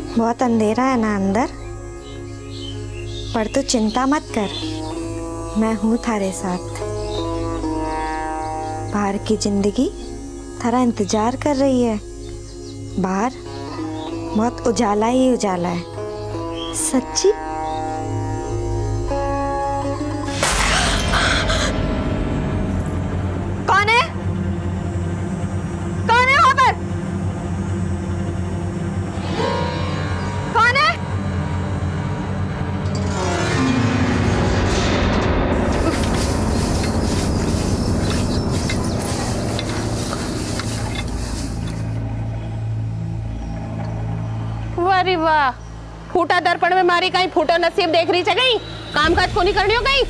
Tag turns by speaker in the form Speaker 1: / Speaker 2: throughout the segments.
Speaker 1: बहुत अंधेरा है ना अंदर, पर तू चिंता मत कर, मैं हूँ थारे साथ। बाहर की जिंदगी थारा इंतजार कर रही है। बाहर बहुत उजाला ही उजाला है, सच्ची। कौन है? कौन है वहां पर? कौन है?
Speaker 2: वाह रे वाह, फूटा दर्पण में मारी कहीं फूटो नसीब देख रही है कहीं, काम काज को नहीं करनी हो कहीं।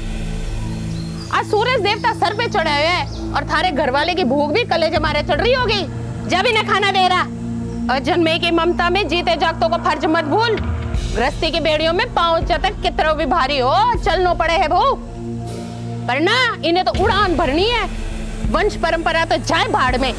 Speaker 2: आज सूरज देवता सर पे चढ़े हुए हैं और थारे घर वाले की भूख भी कलेजे मारे चढ़ रही होगी, जब इन्हें खाना दे रहा। और जन्मे की ममता में जीते जागतों को फर्ज मत भूल। गृहस्थी की बेड़ियों में पांव तक कितना भी भारी हो, चलना पड़े है वो। पर ना, इन्हें तो उड़ान भरनी है, वंश परंपरा तो जाए भाड़ में।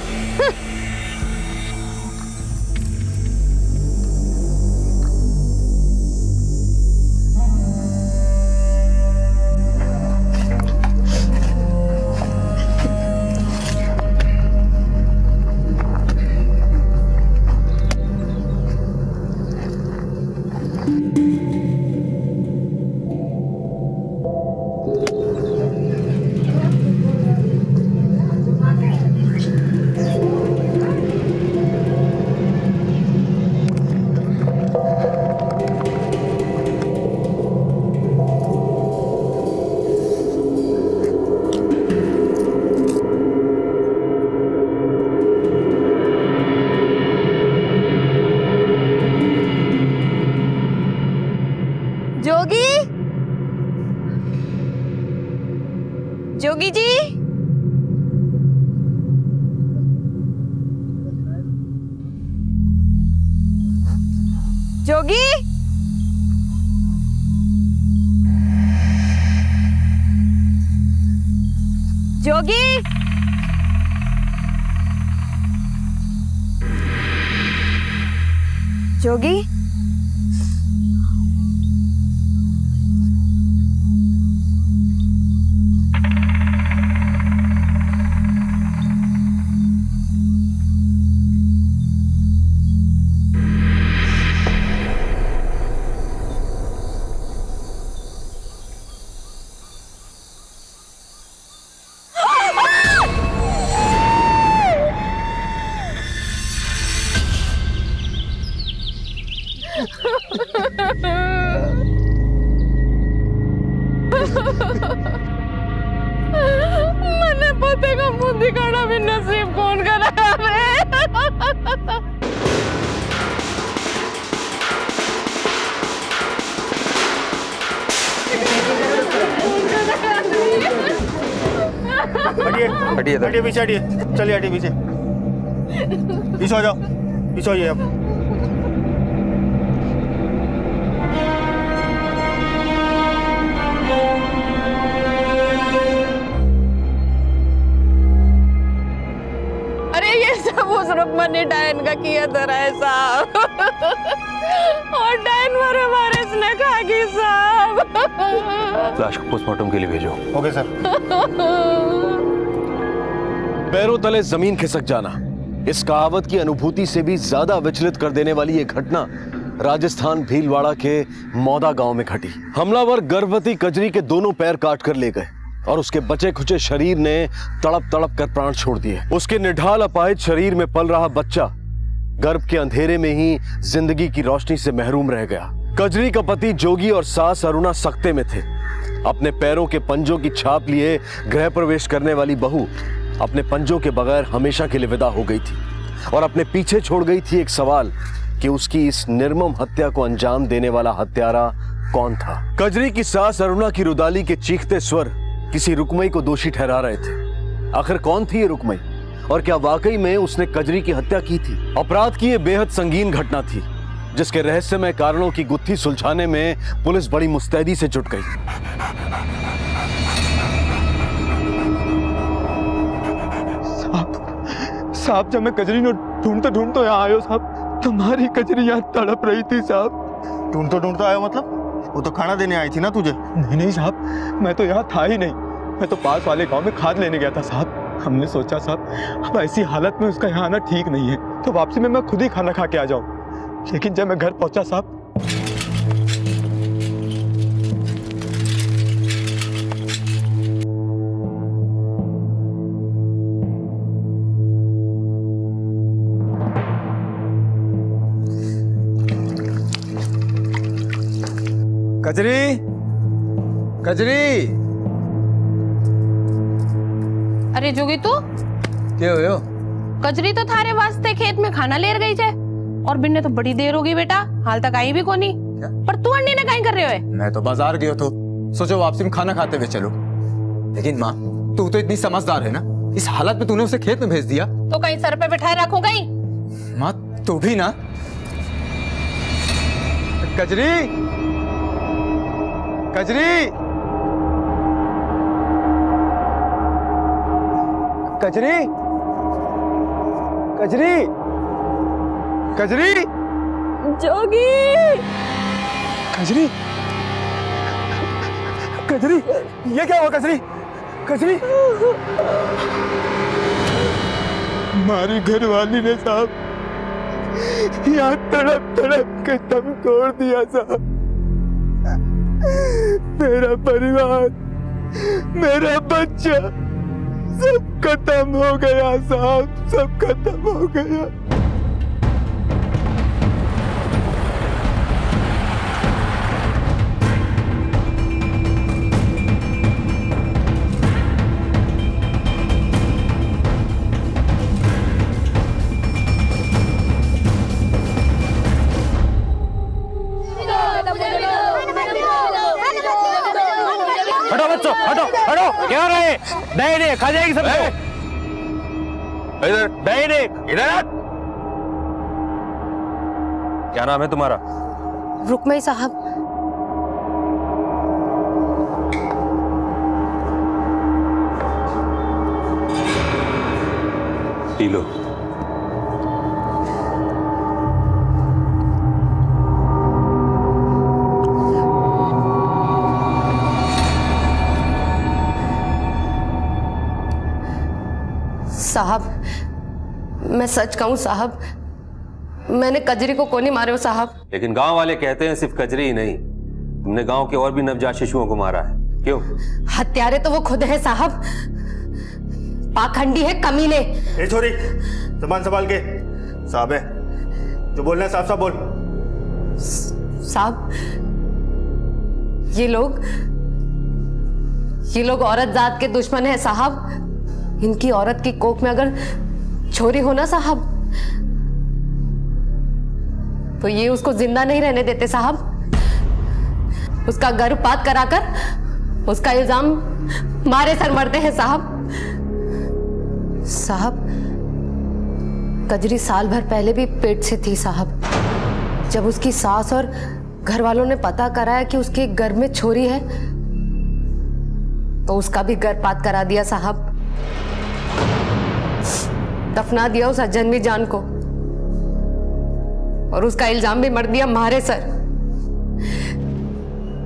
Speaker 1: जोगी, जोगी जी, जोगी, जोगी, जोगी।
Speaker 2: मने पते का मुंह दिखाना भी नसीब कौन कराया रे।
Speaker 3: हटिए हटिए हटिए, पीछे हटिए, चलिए हटिए पीछे, पीछे हो जाओ, पीछे होइए आप।
Speaker 2: अरे ये सब उस रुक्मणी डायन का किया धरा है साहब, और डायन मरे मारे इसने खा गई साहब।
Speaker 4: लाश को पोस्टमार्टम के लिए भेजो।
Speaker 3: Okay sir.
Speaker 4: पैरों तले जमीन खिसक जाना, इस कहावत की अनुभूति से भी ज्यादा विचलित कर देने वाली ये घटना राजस्थान भीलवाड़ा के मौदा गांव में घटी। हमलावर गर्भवती कजरी के दोनों पैर काट कर ले गए और उसके बचे खुचे शरीर ने तड़प तड़प कर प्राण छोड़ दिए। उसके निढाल अपाहिज शरीर में पल रहा बच्चा गर्भ के अंधेरे में ही जिंदगी की रोशनी से महरूम रह गया। कजरी का पति जोगी और सास अरुणा सख्ते में थे। अपने पैरों के पंजों की छाप लिए गृह प्रवेश करने वाली बहू अपने पंजों के बगैर हमेशा के लिए विदा हो गई थी और अपने पीछे छोड़ गई थी एक सवाल कि उसकी इस निर्मम हत्या को अंजाम देने वाला हत्यारा कौन था। कजरी की सास अरुणा की रुदाली के चीखते स्वर किसी रुकमई को दोषी ठहरा रहे थे। आखिर कौन थी ये रुकमई और क्या वाकई में उसने कजरी की हत्या की थी? अपराध की ये बेहद संगीन घटना थी जिसके रहस्यमय कारणों की गुत्थी सुलझाने में पुलिस बड़ी मुस्तैदी से जुट गई।
Speaker 3: साहब जब मैं कजरी ने ढूंढते ढूंढते यहाँ आयो साहब,
Speaker 5: तुम्हारी कजरी यहाँ तड़प रही थी साहब।
Speaker 3: ढूंढतो आया मतलब? वो तो खाना देने आई थी ना तुझे।
Speaker 5: नहीं साहब, मैं तो यहाँ था ही नहीं, मैं तो पास वाले गांव में खाद लेने गया था साहब। हमने सोचा साहब अब ऐसी हालत में उसका यहाँ आना ठीक नहीं है, तो वापसी में मैं खुद ही खाना खा के आ जाऊँ। लेकिन जब मैं घर पहुंचा साहब, कजरी कजरी
Speaker 2: अरे जोगी तू
Speaker 5: क्या हो?
Speaker 2: कजरी तो थारे वास्ते खेत में खाना लेर गई छे और बिन्ने तो बड़ी देर होगी बेटा, हाल तक आई भी कोनी। पर तू अन्नी ने काई कर रहे हो?
Speaker 5: मैं तो बाजार गयो तो सोचो वापसी में खाना खाते हुए चलो। लेकिन माँ, तू तो इतनी समझदार है ना, इस हालत में तूने उसे खेत में भेज दिया
Speaker 2: तो कहीं सर पे बिठाए रखूं कहीं?
Speaker 5: माँ तू भी ना। कजरी कजरी कजरी कजरी कजरी
Speaker 2: जोगी
Speaker 5: कजरी कजरी, ये क्या हुआ कजरी? कजरी हमारी घरवाली ने साहब यहाँ तड़प तड़प के दम तोड़ दिया साहब। मेरा परिवार, मेरा बच्चा सब खत्म हो गया साहब, सब खत्म हो गया।
Speaker 6: हटो बच्चों, हटो हटो, क्या हो रहा है? नहीं नहीं, खा जाएगी सबको।
Speaker 4: इधर
Speaker 6: नहीं नहीं,
Speaker 4: इधर। क्या नाम है तुम्हारा?
Speaker 2: रुकमई साहब।
Speaker 4: P low.
Speaker 7: साहब, मैं सच कहूं साहब, मैंने कजरी को कोनी मारे हो साहब।
Speaker 4: लेकिन गांव वाले कहते हैं सिर्फ कजरी ही नहीं, तुमने गांव के और भी नवजात शिशुओं को मारा है। क्यों?
Speaker 7: हत्यारे तो वो खुद है साहब, पाखंडी है, कमीने।
Speaker 3: ए छोरी, जबान संभाल के। साहब है, जो बोलना है साफ साफ बोल।
Speaker 7: साहब, ये लोग औरत जात के दुश्मन है साहब। इनकी औरत की कोख में अगर छोरी हो ना साहब, तो ये उसको जिंदा नहीं रहने देते साहब। उसका गर्भपात कराकर उसका इल्जाम मारे सर मरते हैं साहब। साहब, कजरी साल भर पहले भी पेट से थी साहब। जब उसकी सास और घर वालों ने पता कराया कि उसके गर्भ में छोरी है, तो उसका भी गर्भपात करा दिया साहब। दफना दिया उस अजन्मी जान को और उसका इल्जाम भी मर दिया मारे सर।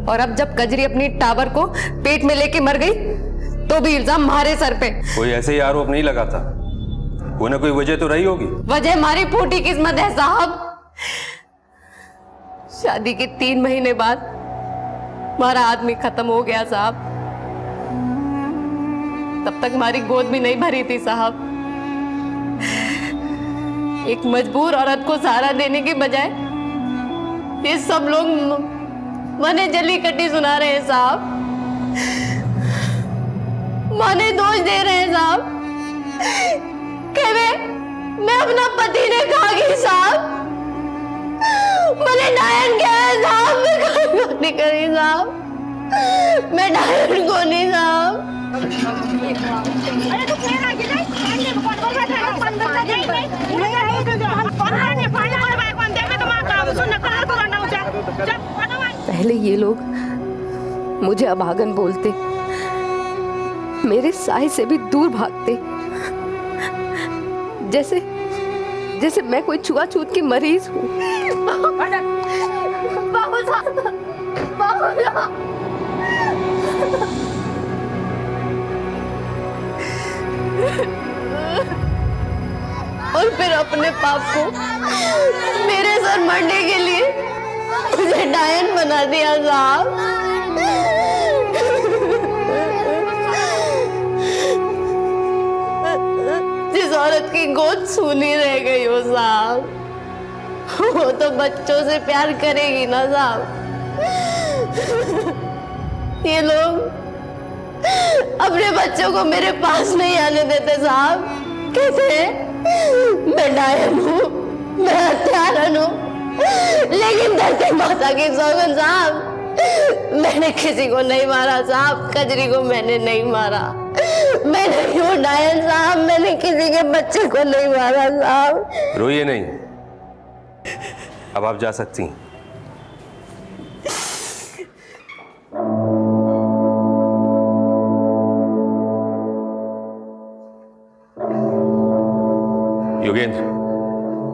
Speaker 7: और अब जब कजरी अपनी टाबर को पेट में लेके मर गई, तो भी इल्जाम मारे सर पे।
Speaker 4: कोई ऐसे ही आरोप नहीं लगाता, कोई ना कोई वजह तो रही होगी।
Speaker 7: वजह हमारी फूटी किस्मत है साहब। शादी के 3 महीने बाद हमारा आदमी खत्म हो गया साहब। तब तक हमारी गोद भी नहीं भरी थी साहब। एक मजबूर औरत को सहारा देने के बजाय ये सब लोग मने जली कटी सुना रहे हैं साहब। मने दोष दे रहे हैं साहब कि मैं अपना पति ने खा गई साहब। मैंने डायन किया है साहब, मैं कोई नहीं करी साहब, मैं डायन को नहीं साहब। पहले ये लोग मुझे अभागन बोलते, मेरे साय से भी दूर भागते, जैसे मैं कोई छुआछूत की मरीज हूँ। बाबू साहब, बाबू साहब। और फिर अपने पाप को मेरे सर मरने के लिए मुझे डायन बना दिया साहब। जिस औरत की गोद सूनी रह गई हो साहब, वो तो बच्चों से प्यार करेगी ना साहब। ये लोग अपने बच्चों को मेरे पास नहीं आने देते साहब। कहते मैं डायन हूँ, मैं हत्यारन हूँ, लेकिन धरती माता की सौगंध साहब, मैंने किसी को नहीं मारा साहब। कजरी को मैंने नहीं मारा। मैं नहीं हूँ डायन साहब, मैंने किसी के बच्चे को नहीं मारा साहब।
Speaker 6: रोइए नहीं, अब आप जा सकती हैं। योगेंद्र,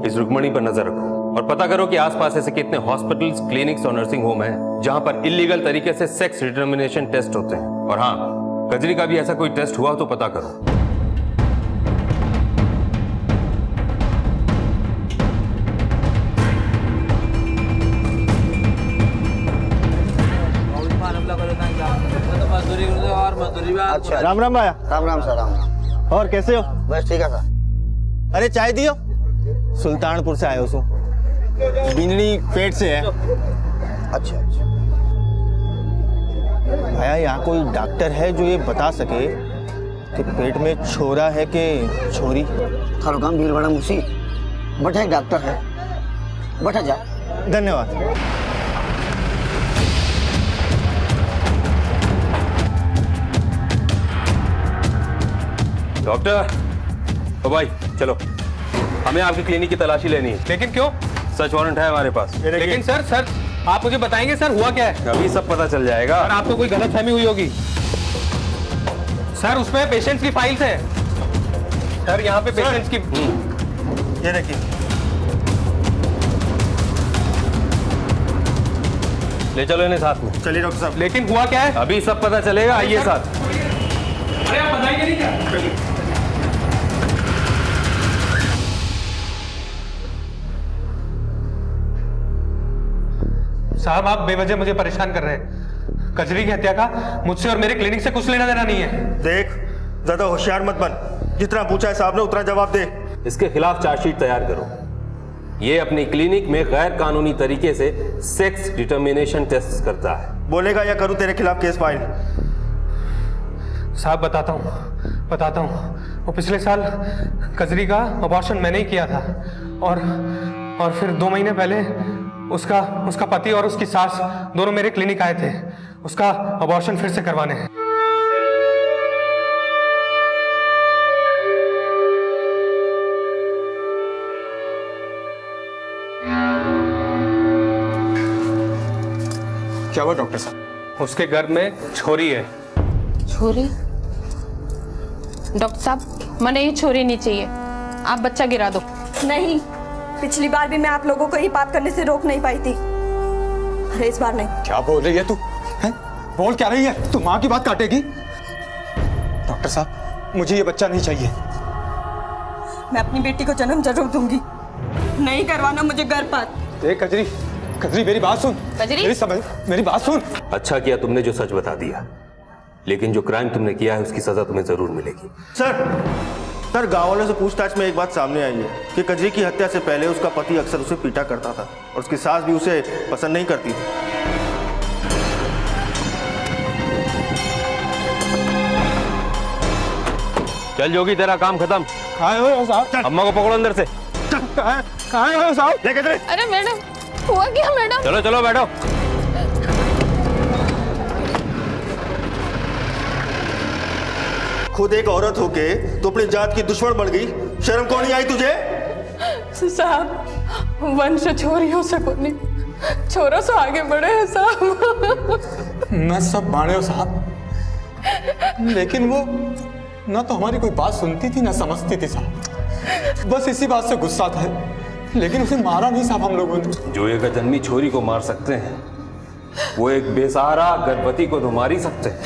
Speaker 6: इस रुक्मणी पर नजर रखो और पता करो कि आसपास ऐसे कितने हॉस्पिटल्स, क्लिनिक्स और नर्सिंग होम हैं जहां पर इलीगल तरीके से सेक्स डिटर्मिनेशन टेस्ट होते हैं। और हाँ, कजरी का भी ऐसा कोई टेस्ट हुआ तो पता करो।
Speaker 3: अच्छा, राम राम भाया।
Speaker 8: राम राम सर, राम राम।
Speaker 3: और कैसे हो?
Speaker 8: बस ठीक है सर।
Speaker 3: अरे चाय दियो। सुल्तानपुर से आयो सो, बिंदनी पेट से है।
Speaker 8: अच्छा अच्छा।
Speaker 3: भाया, यहाँ कोई डॉक्टर है जो ये बता सके कि पेट में छोरा है कि छोरी?
Speaker 8: थारो काम भीड़ बड़ा मुसी, बटा एक डॉक्टर है, बटा जा।
Speaker 3: धन्यवाद।
Speaker 6: डॉक्टर, ओ भाई चलो, हमें आपकी क्लिनिक की तलाशी लेनी है।
Speaker 9: लेकिन क्यों?
Speaker 6: सर्च वारंट है हमारे पास।
Speaker 9: लेकिन सर आप मुझे बताएंगे सर हुआ क्या है?
Speaker 6: अभी सब पता चल जाएगा।
Speaker 9: सर आपको कोई गलतफहमी हुई होगी। सर उसमें पेशेंट्स की फाइल्स है। सर यहाँ पे पेशेंट्स की।
Speaker 3: ये देखिए।
Speaker 6: ले चलो इन्हें साथ में।
Speaker 3: चलिए डॉक्टर साहब।
Speaker 9: लेकिन हुआ क्या है?
Speaker 6: अभी सब पता चलेगा, आइए साथ।
Speaker 9: अरे आप बताएंगे नहीं क्या? साहब आप बेवजह मुझे परेशान कर रहे हैं। कजरी की हत्या का मुझसे और मेरे क्लिनिक से कुछ लेना देना नहीं है।
Speaker 3: देख, ज्यादा होशियार मत बन। जितना पूछा है साहब ने उतना जवाब दे।
Speaker 6: इसके खिलाफ चार्जशीट तैयार करो। ये अपनी क्लिनिक में गैर कानूनी तरीके से सेक्स डिटर्मिनेशन टेस्ट करता है।
Speaker 3: बोलेगा या करूं तेरे खिलाफ केस फाइल?
Speaker 9: साहब बताता हूँ। वो पिछले साल कजरी का अबॉर्शन मैंने ही किया था और फिर 2 महीने पहले उसका पति और उसकी सास दोनों मेरे क्लिनिक आए थे उसका अबॉर्शन फिर से करवाने हैं।
Speaker 5: क्या हुआ डॉक्टर साहब?
Speaker 9: उसके गर्भ में छोरी है।
Speaker 2: छोरी? डॉक्टर साहब, मने ये छोरी नहीं चाहिए, आप बच्चा गिरा दो।
Speaker 10: नहीं, पिछली बार भी मैं आप लोगों को ये बात करने से रोक नहीं पाई थी, अरे इस बार नहीं।
Speaker 5: क्या बोल रही है तू? हैं? बोल क्या रही है? तू माँ की बात काटेगी? डॉक्टर साहब, मुझे ये बच्चा नहीं चाहिए।
Speaker 10: मैं अपनी बेटी को जन्म जरूर दूंगी, नहीं करवाना मुझे गर्भपात।
Speaker 5: देख कजरी मेरी बात सुन।
Speaker 2: कजरी?
Speaker 5: मेरी बात सुन।
Speaker 6: अच्छा किया तुमने जो सच बता दिया, लेकिन जो क्राइम तुमने किया है उसकी सजा तुम्हें जरूर मिलेगी।
Speaker 3: सर गांव वालों से पूछताछ में एक बात सामने आई है कि कजरी की हत्या से पहले उसका पति अक्सर उसे पीटा करता था और उसकी सास भी उसे पसंद नहीं करती थी।
Speaker 6: चल जोगी, तेरा काम खत्म।
Speaker 5: कहाँ हो साहब?
Speaker 6: अम्मा को पकड़ो अंदर से।
Speaker 5: कहाँ हो साहब?
Speaker 3: लेके चले।
Speaker 2: अरे मैडम, हुआ क्या मैडम?
Speaker 6: चलो चलो बैठो।
Speaker 3: खुद एक औरत होके तो अपनी जात की दुश्मन बन गई, शर्म कौन नहीं आई तुझे?
Speaker 2: साहब, वंश छोरियों से को नहीं, छोरों से आगे बढ़े हैं साहब।
Speaker 5: मैं सब बाणे हो साहब, लेकिन वो ना तो हमारी कोई बात सुनती थी ना समझती थी साहब। बस इसी बात से गुस्सा था, लेकिन उसे मारा नहीं साहब हम लोगों ने।
Speaker 6: जो एक अजन्मी छोरी को मार सकते हैं वो एक बेसहारा गर्भवती को तो मार ही सकते हैं।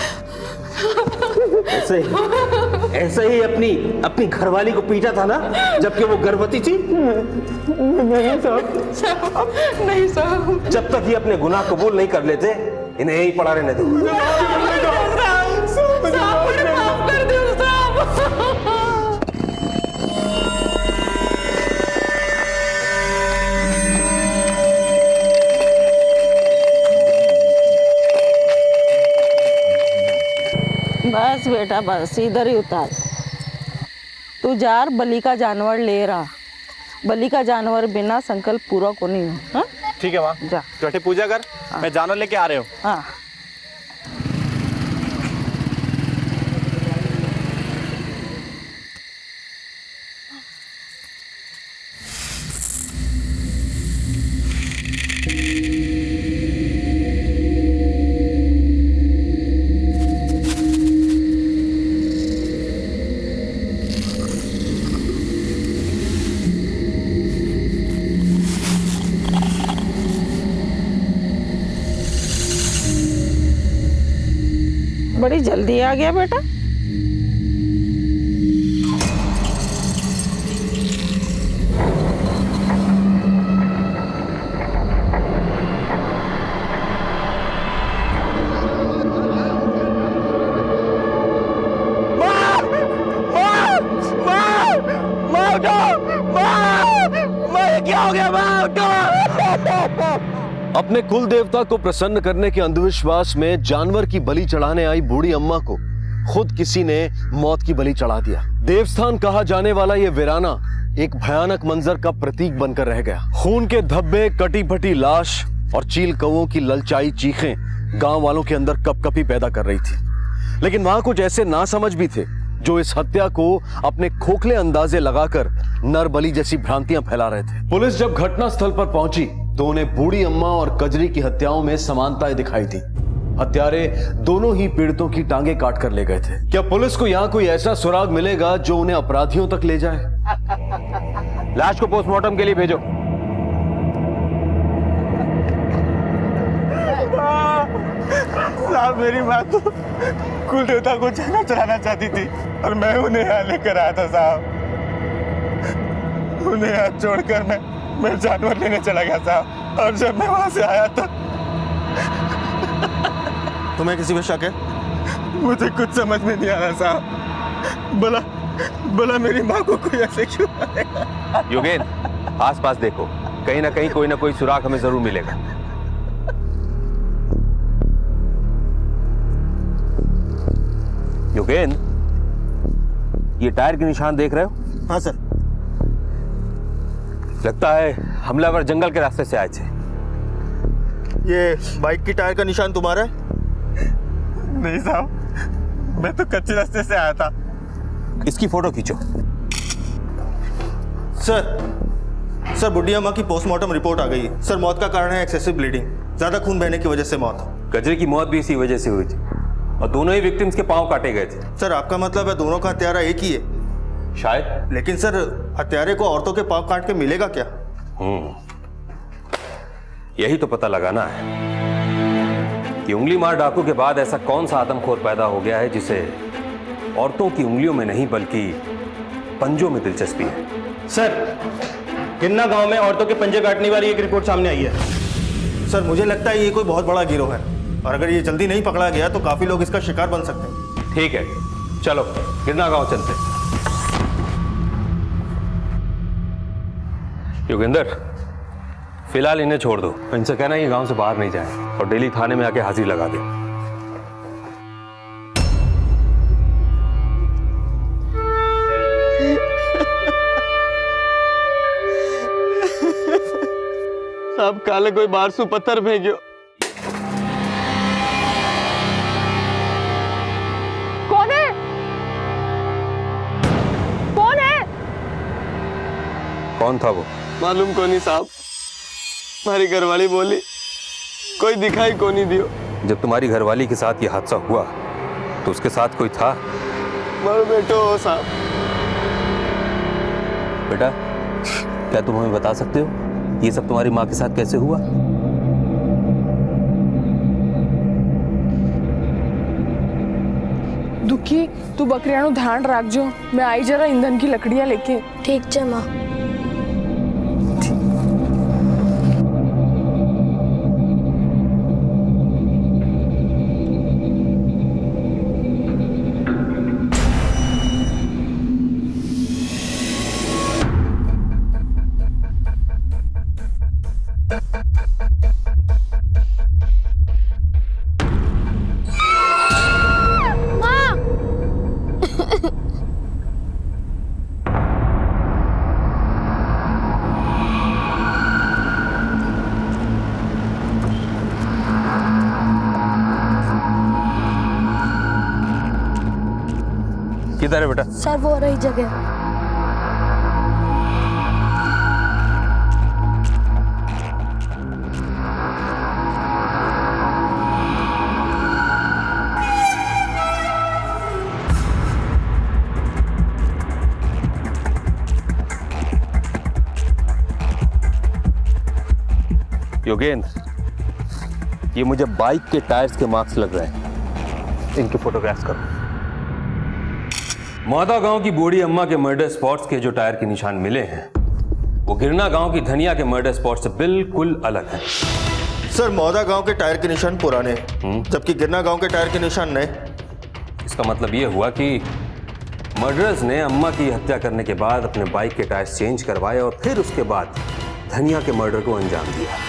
Speaker 3: ऐसे ही अपनी घरवाली को पीटा था ना, जबकि वो गर्भवती थी।
Speaker 5: नहीं साहब,
Speaker 2: नहीं साहब,
Speaker 3: जब तक ये अपने गुनाह कबूल नहीं कर लेते, इन्हें यहीं पड़ा रहने दो।
Speaker 2: माफ कर दो साहब।
Speaker 11: बस बेटा बस, इधर ही उतार। तू जार बलि का जानवर ले रहा, बलि का जानवर बिना संकल्प पूरा को नहीं हो। हाँ?
Speaker 12: ठीक है माँ,
Speaker 11: जा
Speaker 12: बैठे पूजा कर। मैं जानवर लेके आ रहे हूँ।
Speaker 11: हाँ। बड़ी जल्दी आ गया बेटा।
Speaker 4: क्या हो गया? अपने कुल देवता को प्रसन्न करने के अंधविश्वास में जानवर की बलि चढ़ाने आई बूढ़ी अम्मा को खुद किसी ने मौत की बलि चढ़ा दिया। देवस्थान कहा जाने वाला यह वीराना एक भयानक मंजर का प्रतीक बनकर रह गया। खून के धब्बे, कटी फटी लाश और चील कौओं की ललचाई चीखें गांव वालों के अंदर कपकपी पैदा कर रही थी। लेकिन वहां कुछ ऐसे नासमझ भी थे जो इस हत्या को अपने खोखले अंदाजे लगाकर नरबली जैसी भ्रांतियां फैला रहे थे। पुलिस जब घटनास्थल पर पहुंची तो उन्हें बूढ़ी अम्मा और कजरी की हत्याओं में समानताएं दिखाई दी। हत्यारे दोनों ही पीड़ितों की टांगे काट कर ले गए थे। क्या पुलिस को यहाँ कोई ऐसा सुराग मिलेगा जो उन्हें अपराधियों तक ले जाए?
Speaker 6: लाश को पोस्टमार्टम के लिए भेजो।
Speaker 5: साहब मेरी माँ तो कुल देवता को जाना चढ़ाना चाहती थी और मैं उन्हें यहाँ लेकर आया था साहब। उन्हें हाथ छोड़कर मैं जानवर लेने चला गया साहब, और जब मैं वहां से आया तो
Speaker 3: तुम्हें किसी पे शक है?
Speaker 5: मुझे कुछ समझ में नहीं आ रहा साहब। बोला मेरी माँ को कोई ऐसे क्यों मारेगा?
Speaker 6: योगेंद्र, आसपास देखो, कहीं ना कहीं कोई ना कोई सुराग हमें जरूर मिलेगा। योगेंद्र, ये टायर के निशान देख रहे हो?
Speaker 3: हाँ सर।
Speaker 6: लगता है हमलावर जंगल के रास्ते से आए थे।
Speaker 3: ये बाइक की टायर का निशान तुम्हारा है?
Speaker 5: नहीं साहब, मैं तो कच्चे रास्ते से आया था।
Speaker 6: इसकी फोटो खींचो।
Speaker 3: सर बुढ़ी अम्मा की पोस्टमार्टम रिपोर्ट आ गई है। सर मौत का कारण है एक्सेसिव ब्लीडिंग, ज्यादा खून बहने की वजह से मौत।
Speaker 6: गजरे की मौत भी इसी वजह से हुई थी और दोनों ही विक्टिम्स के पांव काटे गए थे।
Speaker 3: सर आपका मतलब है दोनों का हत्यारा एक ही है?
Speaker 6: शायद।
Speaker 3: लेकिन सर हत्यारे को औरतों के पांव काट के मिलेगा क्या?
Speaker 6: यही तो पता लगाना है कि उंगली मार डाकू के बाद ऐसा कौन सा आदमखोर पैदा हो गया है जिसे औरतों की उंगलियों में नहीं बल्कि पंजों में दिलचस्पी है।
Speaker 12: सर, किन्ना गांव में औरतों के पंजे काटने वाली एक रिपोर्ट सामने आई है।
Speaker 3: सर मुझे लगता है ये कोई बहुत बड़ा गिरोह है और अगर ये जल्दी नहीं पकड़ा गया तो काफी लोग इसका शिकार बन सकते हैं।
Speaker 6: ठीक है, चलो गिरना गांव चलते हैं। योगेंद्र, फिलहाल इन्हें छोड़ दो। इनसे कहना ये गांव से बाहर नहीं जाए और डेली थाने में आके हाजिरी लगा दे।
Speaker 5: साहब काले कोई बाहर से पत्थर फेंकियो।
Speaker 2: कौन है? कौन है?
Speaker 6: कौन था वो?
Speaker 5: मालूम को नहीं साहब, हमारी घरवाली बोली कोई दिखाई को नहीं दियो।
Speaker 6: जब तुम्हारी घरवाली के साथ ये हादसा हुआ तो उसके साथ कोई था?
Speaker 5: मर बेटो साहब,
Speaker 6: बेटा, क्या तुम हमें बता सकते हो ये सब तुम्हारी माँ के साथ कैसे हुआ?
Speaker 13: दुखी, तू बकरियानु ध्यान रखजो, मैं आई जरा ईंधन की लकड़ियां लेके।
Speaker 7: ठीक है माँ।
Speaker 6: किधर है बेटा?
Speaker 7: सर वो रही जगह।
Speaker 6: योगेंद्र, ये मुझे बाइक के टायर्स के मार्क्स लग रहे हैं, इनके फोटोग्राफ्स करो। मौदा गांव की बूढ़ी अम्मा के मर्डर स्पॉट्स के जो टायर के निशान मिले हैं वो गिरना गांव की धनिया के मर्डर स्पॉट से बिल्कुल अलग है।
Speaker 3: सर, मौदा गांव के टायर के निशान पुराने हैं, जबकि गिरना गांव के टायर के निशान नए।
Speaker 6: इसका मतलब ये हुआ कि मर्डरर्स ने अम्मा की हत्या करने के बाद अपने बाइक के टायर्स चेंज करवाए और फिर उसके बाद धनिया के मर्डर को अंजाम दिया।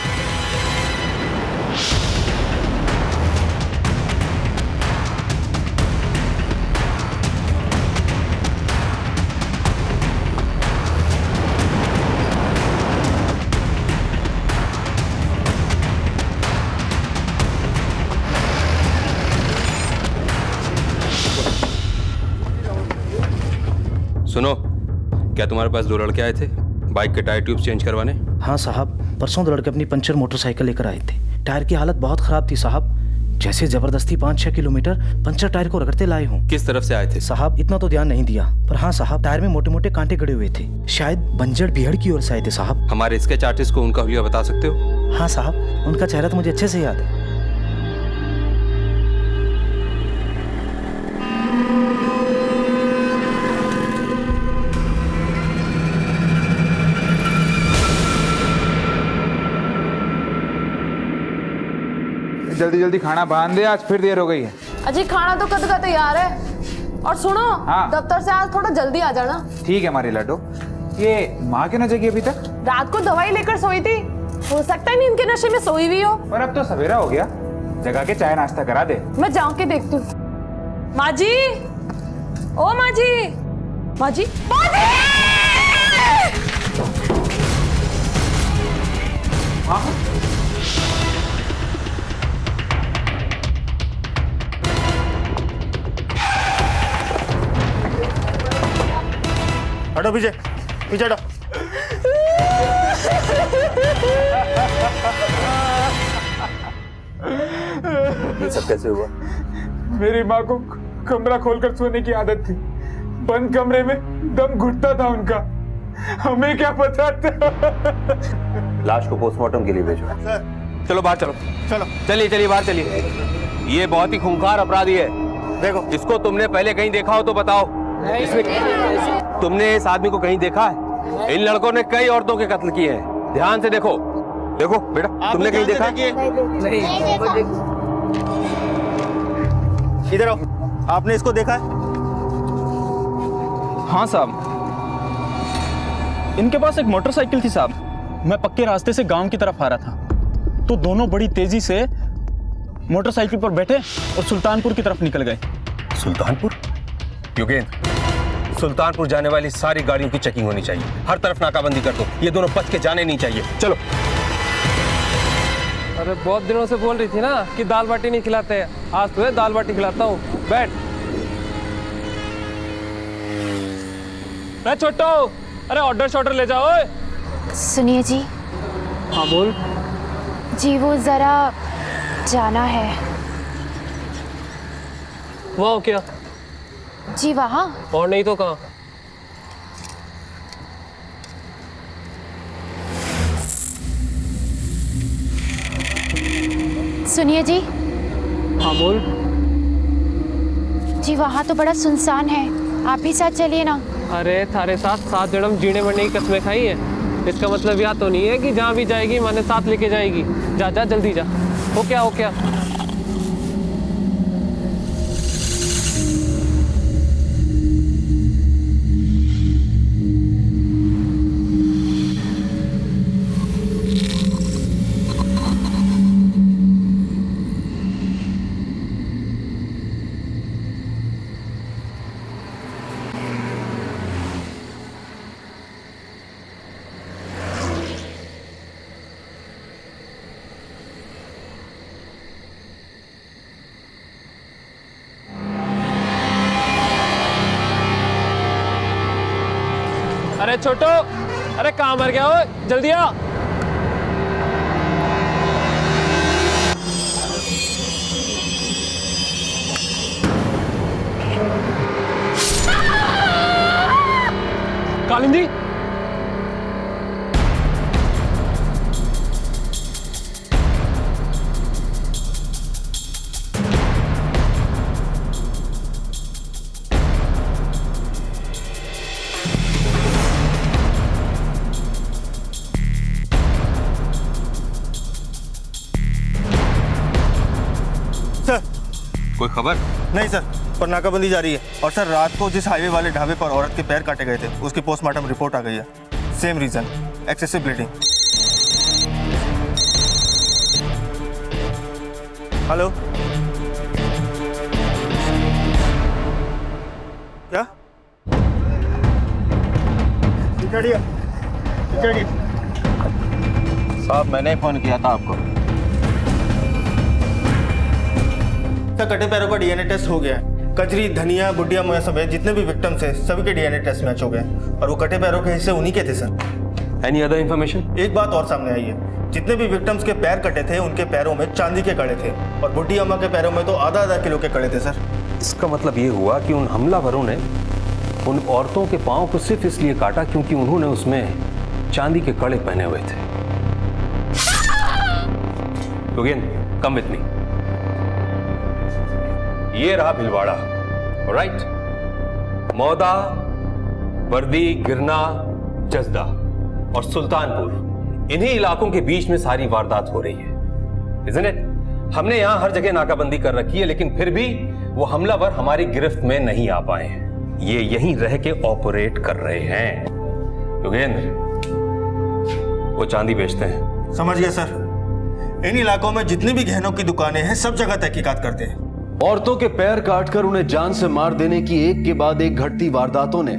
Speaker 6: सुनो, क्या तुम्हारे पास दो लड़के आए थे बाइक के टायर ट्यूब्स चेंज करवाने?
Speaker 14: हाँ साहब, परसों दो लड़के अपनी पंचर मोटरसाइकिल लेकर आए थे। टायर की हालत बहुत खराब थी साहब, जैसे जबरदस्ती 5-6 किलोमीटर पंचर टायर को रगड़ते लाए हूँ।
Speaker 6: किस तरफ से आए थे?
Speaker 14: साहब इतना तो ध्यान नहीं दिया, पर हाँ साहब, टायर में मोटे मोटे कांटे गड़े हुए थे, शायद बंजर बिहड़ की ओर से आए थे साहब।
Speaker 6: हमारे स्केच आर्टिस्ट को उनका हुलिया बता सकते हो?
Speaker 14: हाँ साहब, उनका चेहरा तो मुझे अच्छे से याद है।
Speaker 15: जल्दी जल्दी खाना बांध दे, आज फिर देर हो गई है।
Speaker 13: अजी खाना तो कद का तैयार है। और सुनो,
Speaker 15: हाँ।
Speaker 13: दफ्तर से आज थोड़ा जल्दी आ जाना।
Speaker 15: ठीक है हमारी लड्डू। ये माँ क्यों न जगी अभी तक?
Speaker 13: रात को दवाई लेकर सोई थी, हो सकता है नींद के नशे में सोई हुई हो।
Speaker 15: और अब तो सवेरा हो गया, जगा के चाय नाश्ता करा दे।
Speaker 13: मैं जाऊं के देखती हूँ। माँ जी, ओ माँ जी, माँ जी,
Speaker 3: हटो पीछे, पीछे हटो।
Speaker 6: ये सब कैसे हुआ?
Speaker 15: मेरी माँ को कमरा खोलकर सोने की आदत थी, बंद कमरे में दम घुटता था उनका, हमें क्या पता था।
Speaker 6: लाश को पोस्टमार्टम के लिए भेजो। चलो बाहर चलो।
Speaker 3: चलो
Speaker 6: चलिए चलिए बाहर चलिए। ये बहुत ही खूंखार अपराधी है।
Speaker 3: देखो,
Speaker 6: इसको तुमने पहले कहीं देखा हो तो बताओ। तुमने इस आदमी को कहीं देखा है? इन लड़कों ने कई औरतों के कत्ल किए हैं, ध्यान से देखो। देखो बेटा, तुमने कहीं देखा?
Speaker 3: नहीं। इधर आओ, आपने इसको देखा है?
Speaker 12: हाँ साहब, इनके पास एक मोटरसाइकिल थी साहब। मैं पक्के रास्ते से गांव की तरफ आ रहा था तो दोनों बड़ी तेजी से मोटरसाइकिल पर बैठे और सुल्तानपुर की तरफ निकल गए।
Speaker 6: सुल्तानपुर? योगेंद्र, सुल्तानपुर जाने वाली सारी गाड़ियों की चेकिंग होनी चाहिए, हर तरफ नाकाबंदी कर दो, ये दोनों बच के जाने नहीं चाहिए। चलो।
Speaker 16: अरे बहुत दिनों से बोल रही थी ना कि दाल बाटी नहीं खिलाते, आज तो दाल बाटी खिलाता हूँ। बैठ। अरे छोटो, अरे ऑर्डर ले जाओ।
Speaker 7: सुनिए जी।
Speaker 16: हाँ बोल।
Speaker 7: जी वो जरा जाना है।
Speaker 16: वाह, क्या?
Speaker 7: जी वहाँ।
Speaker 16: और नहीं तो कहाँ?
Speaker 17: सुनिए जी।
Speaker 16: हाँ बोल।
Speaker 17: जी वहाँ तो बड़ा सुनसान है, आप भी साथ चलिए ना।
Speaker 16: अरे थारे साथ 7 जन्म जीने मरने की कसमें खाई है, इसका मतलब यह तो नहीं है कि जहाँ भी जाएगी मैंने साथ लेके जाएगी। जा जा जल्दी जा। हो क्या हो क्या? अरे छोटो, अरे कहाँ मर गया हो? जल्दी आ। कालिंदी,
Speaker 6: कोई खबर?
Speaker 3: नहीं सर, पर नाकाबंदी जारी है। और सर रात को जिस हाईवे वाले ढाबे पर औरत के पैर काटे गए थे उसकी पोस्टमार्टम रिपोर्ट आ गई है। Same reason, excessive bleeding. Hello, क्या?
Speaker 18: साहब मैंने ही फोन किया था आपको।
Speaker 3: सर कटे पैरों का डीएनए टेस्ट हो गया है। कजरी, धनिया, बुढ़िया मोया समेत जितने भी विक्टिम्स हैं सभी के डीएनए टेस्ट मैच हो गए और वो कटे पैरों के हिस्से उन्हीं के थे सर।
Speaker 6: Any other information?
Speaker 3: एक बात और सामने आई है, जितने भी विक्टिम्स के पैर कटे थे उनके पैरों में चांदी के कड़े थे और बुढ़ी अम्मा के पैरों में तो आधा किलो के कड़े थे सर।
Speaker 6: इसका मतलब ये हुआ कि उन हमलावरों ने उन औरतों के पांव को सिर्फ इसलिए काटा क्योंकि उन्होंने उसमें चांदी के कड़े पहने हुए थे। Come with me. ये रहा भिलवाड़ा, राइट? मौदा, बर्दी, गिरना, जसदा और सुल्तानपुर, इन्हीं इलाकों के बीच में सारी वारदात हो रही है, isn't it? हमने यहां हर जगह नाकाबंदी कर रखी है, लेकिन फिर भी वो हमलावर हमारी गिरफ्त में नहीं आ पाए हैं। ये यहीं रह के ऑपरेट कर रहे हैं। योगेंद्र, वो चांदी बेचते हैं।
Speaker 3: समझ गया सर। इन इलाकों में जितनी भी गहनों की दुकानें हैं सब जगह तहकीकात करते हैं।
Speaker 4: औरतों के पैर काटकर उन्हें जान से मार देने की एक के बाद एक घटती वारदातों ने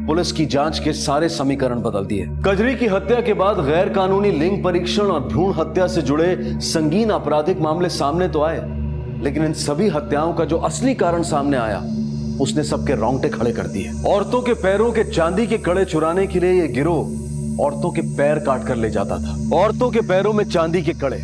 Speaker 4: पुलिस की जांच के सारे समीकरण बदल दिए। कजरी की हत्या के बाद गैर कानूनी लिंग परीक्षण और भ्रूण हत्या से जुड़े संगीन आपराधिक मामले सामने तो आए, लेकिन इन सभी हत्याओं का जो असली कारण सामने आया उसने सबके रोंगटे खड़े कर दिए। औरतों के पैरों के चांदी के कड़े चुराने के लिए यह गिरोह औरतों के पैर काट कर ले जाता था। औरतों के पैरों में चांदी के कड़े,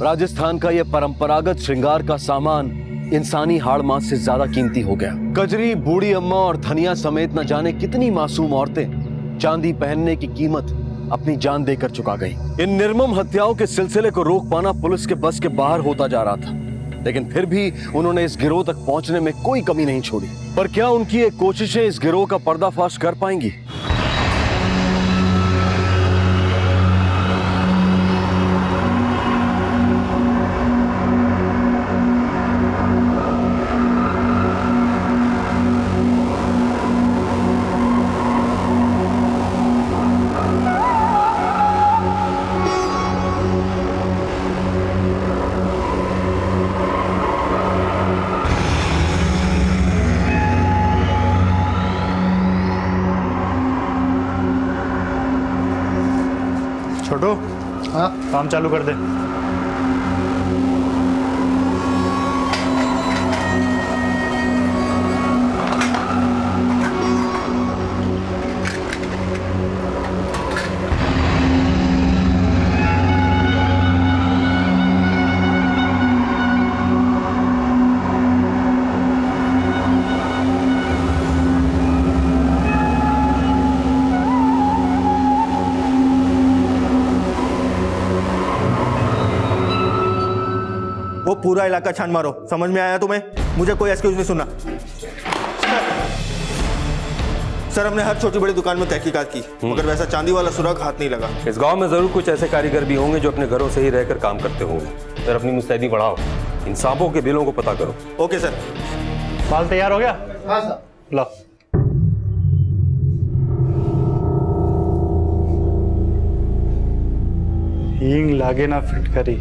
Speaker 4: राजस्थान का यह परंपरागत श्रृंगार का सामान इंसानी हाड़ मांस से ज्यादा कीमती हो गया। कजरी, बूढ़ी अम्मा और धनिया समेत न जाने कितनी मासूम औरतें चांदी पहनने की कीमत अपनी जान देकर चुका गई। इन निर्मम हत्याओं के सिलसिले को रोक पाना पुलिस के बस के बाहर होता जा रहा था, लेकिन फिर भी उन्होंने इस गिरोह तक पहुंचने में कोई कमी नहीं छोड़ी। पर क्या उनकी ये कोशिशें इस गिरोह का पर्दाफाश कर पाएंगी?
Speaker 19: छोटू, हाँ काम चालू कर दे।
Speaker 3: वो पूरा इलाका छान मारो। समझ में आया तुम्हें? मुझे कोई एक्सक्यूज नहीं सुनना। सर हमने हर छोटी बड़ी दुकान में तहकीकात की, मगर वैसा चांदी वाला सुराग हाथ नहीं लगा।
Speaker 6: इस गांव में जरूर कुछ ऐसे कारीगर भी होंगे जो अपने घरों से ही रहकर काम करते होंगे। सर अपनी मुस्तैदी बढ़ाओ, इन सांपों के बिलों को पता करो।
Speaker 3: Okay sir.
Speaker 19: माल तैयार हो गया?
Speaker 8: हाँ सर।
Speaker 19: लो। हींग लागे ना फिटकरी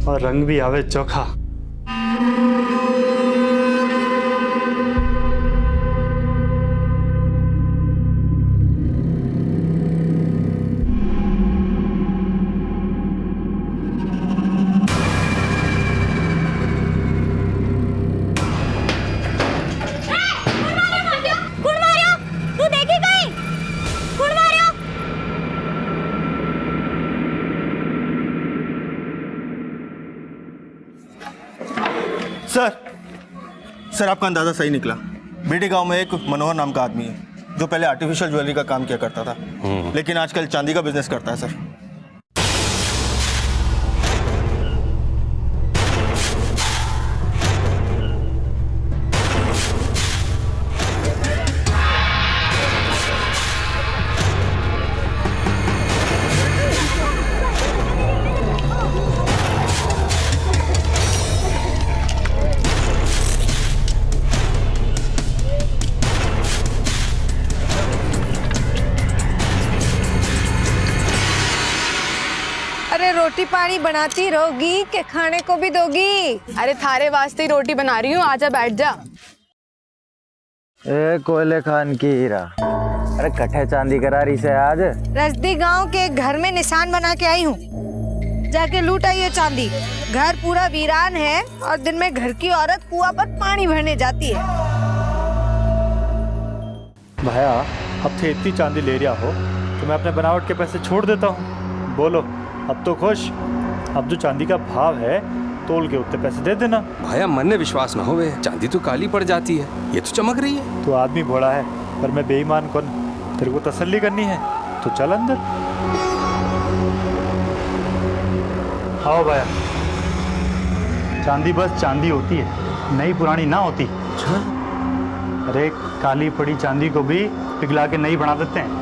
Speaker 19: और रंग भी आवे चोखा।
Speaker 3: सर आपका अंदाजा सही निकला। बीडी गांव में एक मनोहर नाम का आदमी है जो पहले आर्टिफिशियल ज्वेलरी का काम किया करता था, लेकिन आजकल चांदी का बिजनेस करता है सर।
Speaker 20: रोटी पानी बनाती रहोगी कि खाने को भी दोगी?
Speaker 7: अरे थारे वास्ते ही रोटी बना रही हूँ, आजा बैठ जा।
Speaker 18: ए कोयले खान की हीरा, अरे कट्ठे चांदी करा रही से आज।
Speaker 20: रजदी गांव के घर में निशान बना के आई हूँ, जाके लूट आई है चांदी। घर पूरा वीरान है और दिन में घर की औरत कुआं पर पानी भरने जाती है।
Speaker 19: भैया अब थे इतनी चांदी ले रहा हो तो मैं अपने बनावट के पैसे छोड़ देता हूँ। बोलो अब तो खुश? अब जो चांदी का भाव है तोल के उतने पैसे दे देना।
Speaker 6: भाया मन में विश्वास ना होवे, चांदी तो काली पड़ जाती है, ये तो चमक रही है।
Speaker 19: तो आदमी भोला है पर मैं बेईमान कौन? तेरे को तसल्ली करनी है तो चल अंदर। आओ भैया, चांदी बस चांदी होती है, नई पुरानी ना होती। अरे काली पड़ी चांदी को भी पिघला के नई बना देते हैं।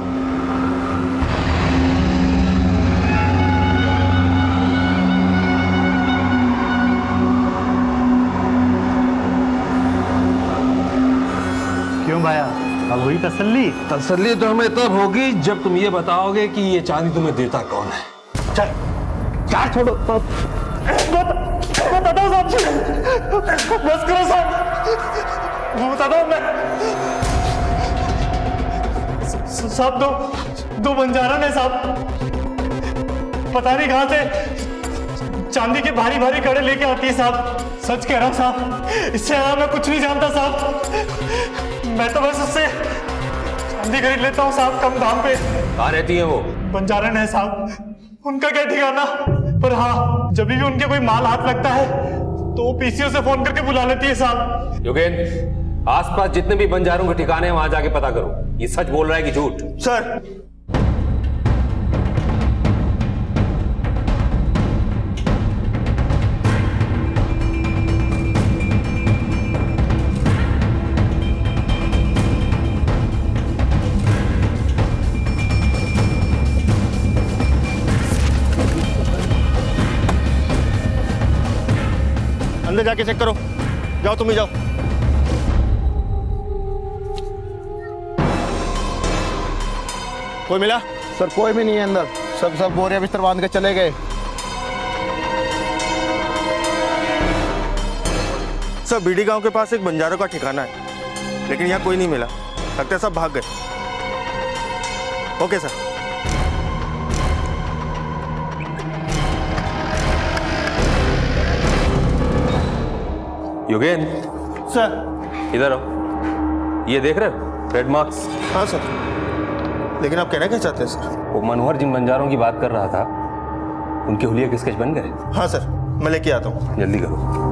Speaker 19: क्यों भाया, अब हुई तसल्ली?
Speaker 6: तसल्ली तो हमें तब होगी जब तुम ये बताओगे कि ये चांदी तुम्हें देता कौन है।
Speaker 19: चल चार छोड़ो। बता दो साहब, बस करो साहब, बता दो। मैं साहब दो बंजारन है साहब, पता नहीं कहाँ से चांदी के भारी भारी कड़े लेके आती है साहब। सच कह रहा हूँ साहब, इससे ज्यादा मैं कुछ नहीं जानता साहब। मैं तो बस उससे चांदी खरीद लेता हूँ साहब कम दाम पे।
Speaker 6: कहाँ रहती है वो?
Speaker 19: बंजारन है साहब, उनका क्या ठिकाना, पर हाँ जब भी उनके कोई माल हाथ लगता है तो वो पीसीओ से फोन करके बुला लेती है साहब।
Speaker 6: योगेंद्र, आसपास जितने भी बंजारों के ठिकाने हैं वहां जाके पता करो, ये सच बोल रहा है कि झूठ?
Speaker 3: सर अंदर जाके चेक करो, जाओ तुम ही जाओ। कोई मिला?
Speaker 18: सर कोई भी नहीं है अंदर, सब बोरिया बिस्तर बांध के चले गए।
Speaker 3: सर बीडी गांव के पास एक बंजारों का ठिकाना है, लेकिन यहाँ कोई नहीं मिला, लगता है सब भाग गए। Okay sir.
Speaker 6: योगेंद्र
Speaker 3: सर,
Speaker 6: इधर आओ। ये देख रहे हो रेड मार्क्स?
Speaker 3: हाँ सर, लेकिन आप कहना क्या चाहते हैं सर?
Speaker 6: वो मनोहर जिन बंजारों की बात कर रहा था, उनके हुलिया के स्केच बन गए?
Speaker 3: हाँ सर, मैं लेके आता हूँ।
Speaker 6: जल्दी करो।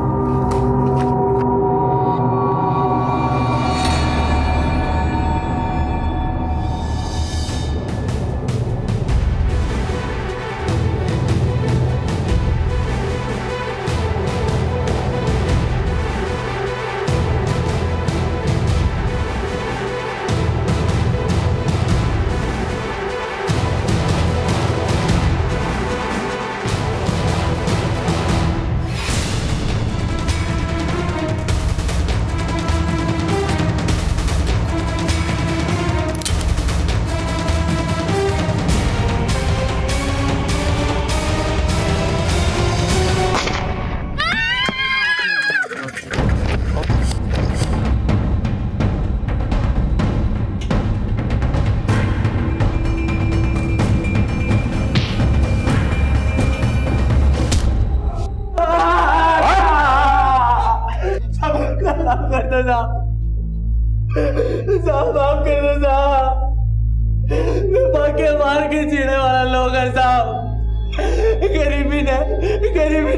Speaker 19: दो साहब, माफ कर दो साहब। मैं पाके मार के जीने वाला लोग है साहब। गरीबी ने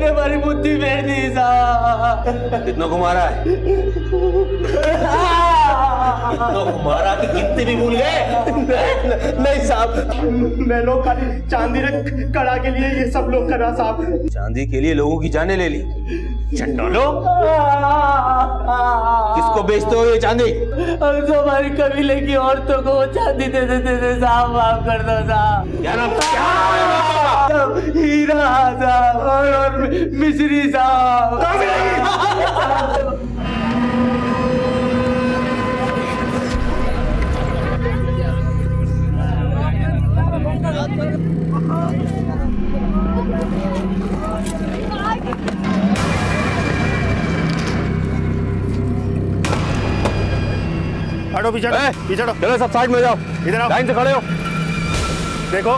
Speaker 19: हमारी बुद्धि फेर दी साहब।
Speaker 6: कितना घुमारा है? कितना घुमारा की गिनती भी भूल गए?
Speaker 19: नहीं साहब, मैं लोग खाली चांदी ने कड़ा के लिए ये सब लोग कर रहा साहब।
Speaker 6: चांदी के लिए लोगों की जानें ले ली। चंडालो, किसको बेचते हो ये चांदी?
Speaker 19: हम तो हमारी कबीले की औरतों को चांदी दे देते थे साहब, माफ कर दो साहब।
Speaker 6: क्या नाम? क्या?
Speaker 19: हीरा साहब और मिश्री साहब।
Speaker 3: हटो पीछे,
Speaker 6: चलो सब साइड में जाओ,
Speaker 3: इधर आओ,
Speaker 6: लाइन से खड़े हो।
Speaker 3: देखो,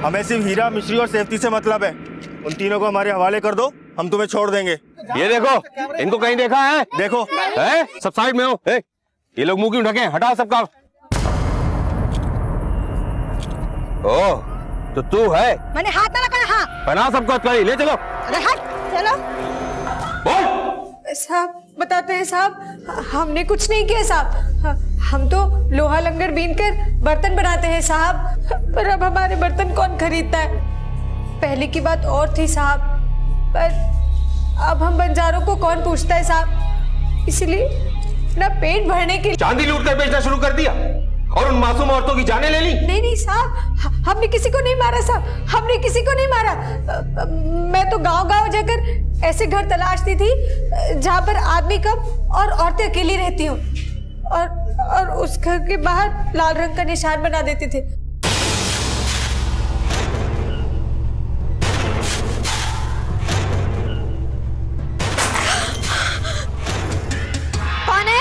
Speaker 3: हमें सिर्फ हीरा, मिश्री और सेफ्टी से मतलब है। उन तीनों को हमारे हवाले कर दो, हम तुम्हें छोड़ देंगे।
Speaker 6: ये देखो, इनको कहीं देखा है?
Speaker 3: देखो
Speaker 6: है? सब साइड में हो। ये लोग मुंह क्यों ढके? हटाओ सबका। ओह, तो तू है?
Speaker 20: मैंने हाथ ना लगाया। हाँ,
Speaker 6: बना सबको हथकड़ी, ले चलो।
Speaker 20: अरे हट, चलो।
Speaker 10: साहब बताते हैं साहब, हमने कुछ नहीं किया साहब। हम तो लोहा लंगर बीन कर बर्तन बनाते हैं साहब, पर अब हमारे बर्तन कौन खरीदता है? पहले की बात और थी साहब, पर अब हम बंजारों को कौन पूछता है साहब। इसलिए ना पेट भरने के लिए
Speaker 6: चांदी लूट कर बेचना शुरू कर दिया और उन मासूम औरतों की जानें ले ली।
Speaker 10: नहीं साहब, हमने किसी को नहीं मारा साहब, हमने किसी को नहीं मारा। मैं तो गांव-गांव जाकर ऐसे घर तलाशती थी जहां पर आदमी कम और औरतें अकेली रहती हों, और उस घर के बाहर लाल रंग का निशान बना देते थे।
Speaker 20: कौन है?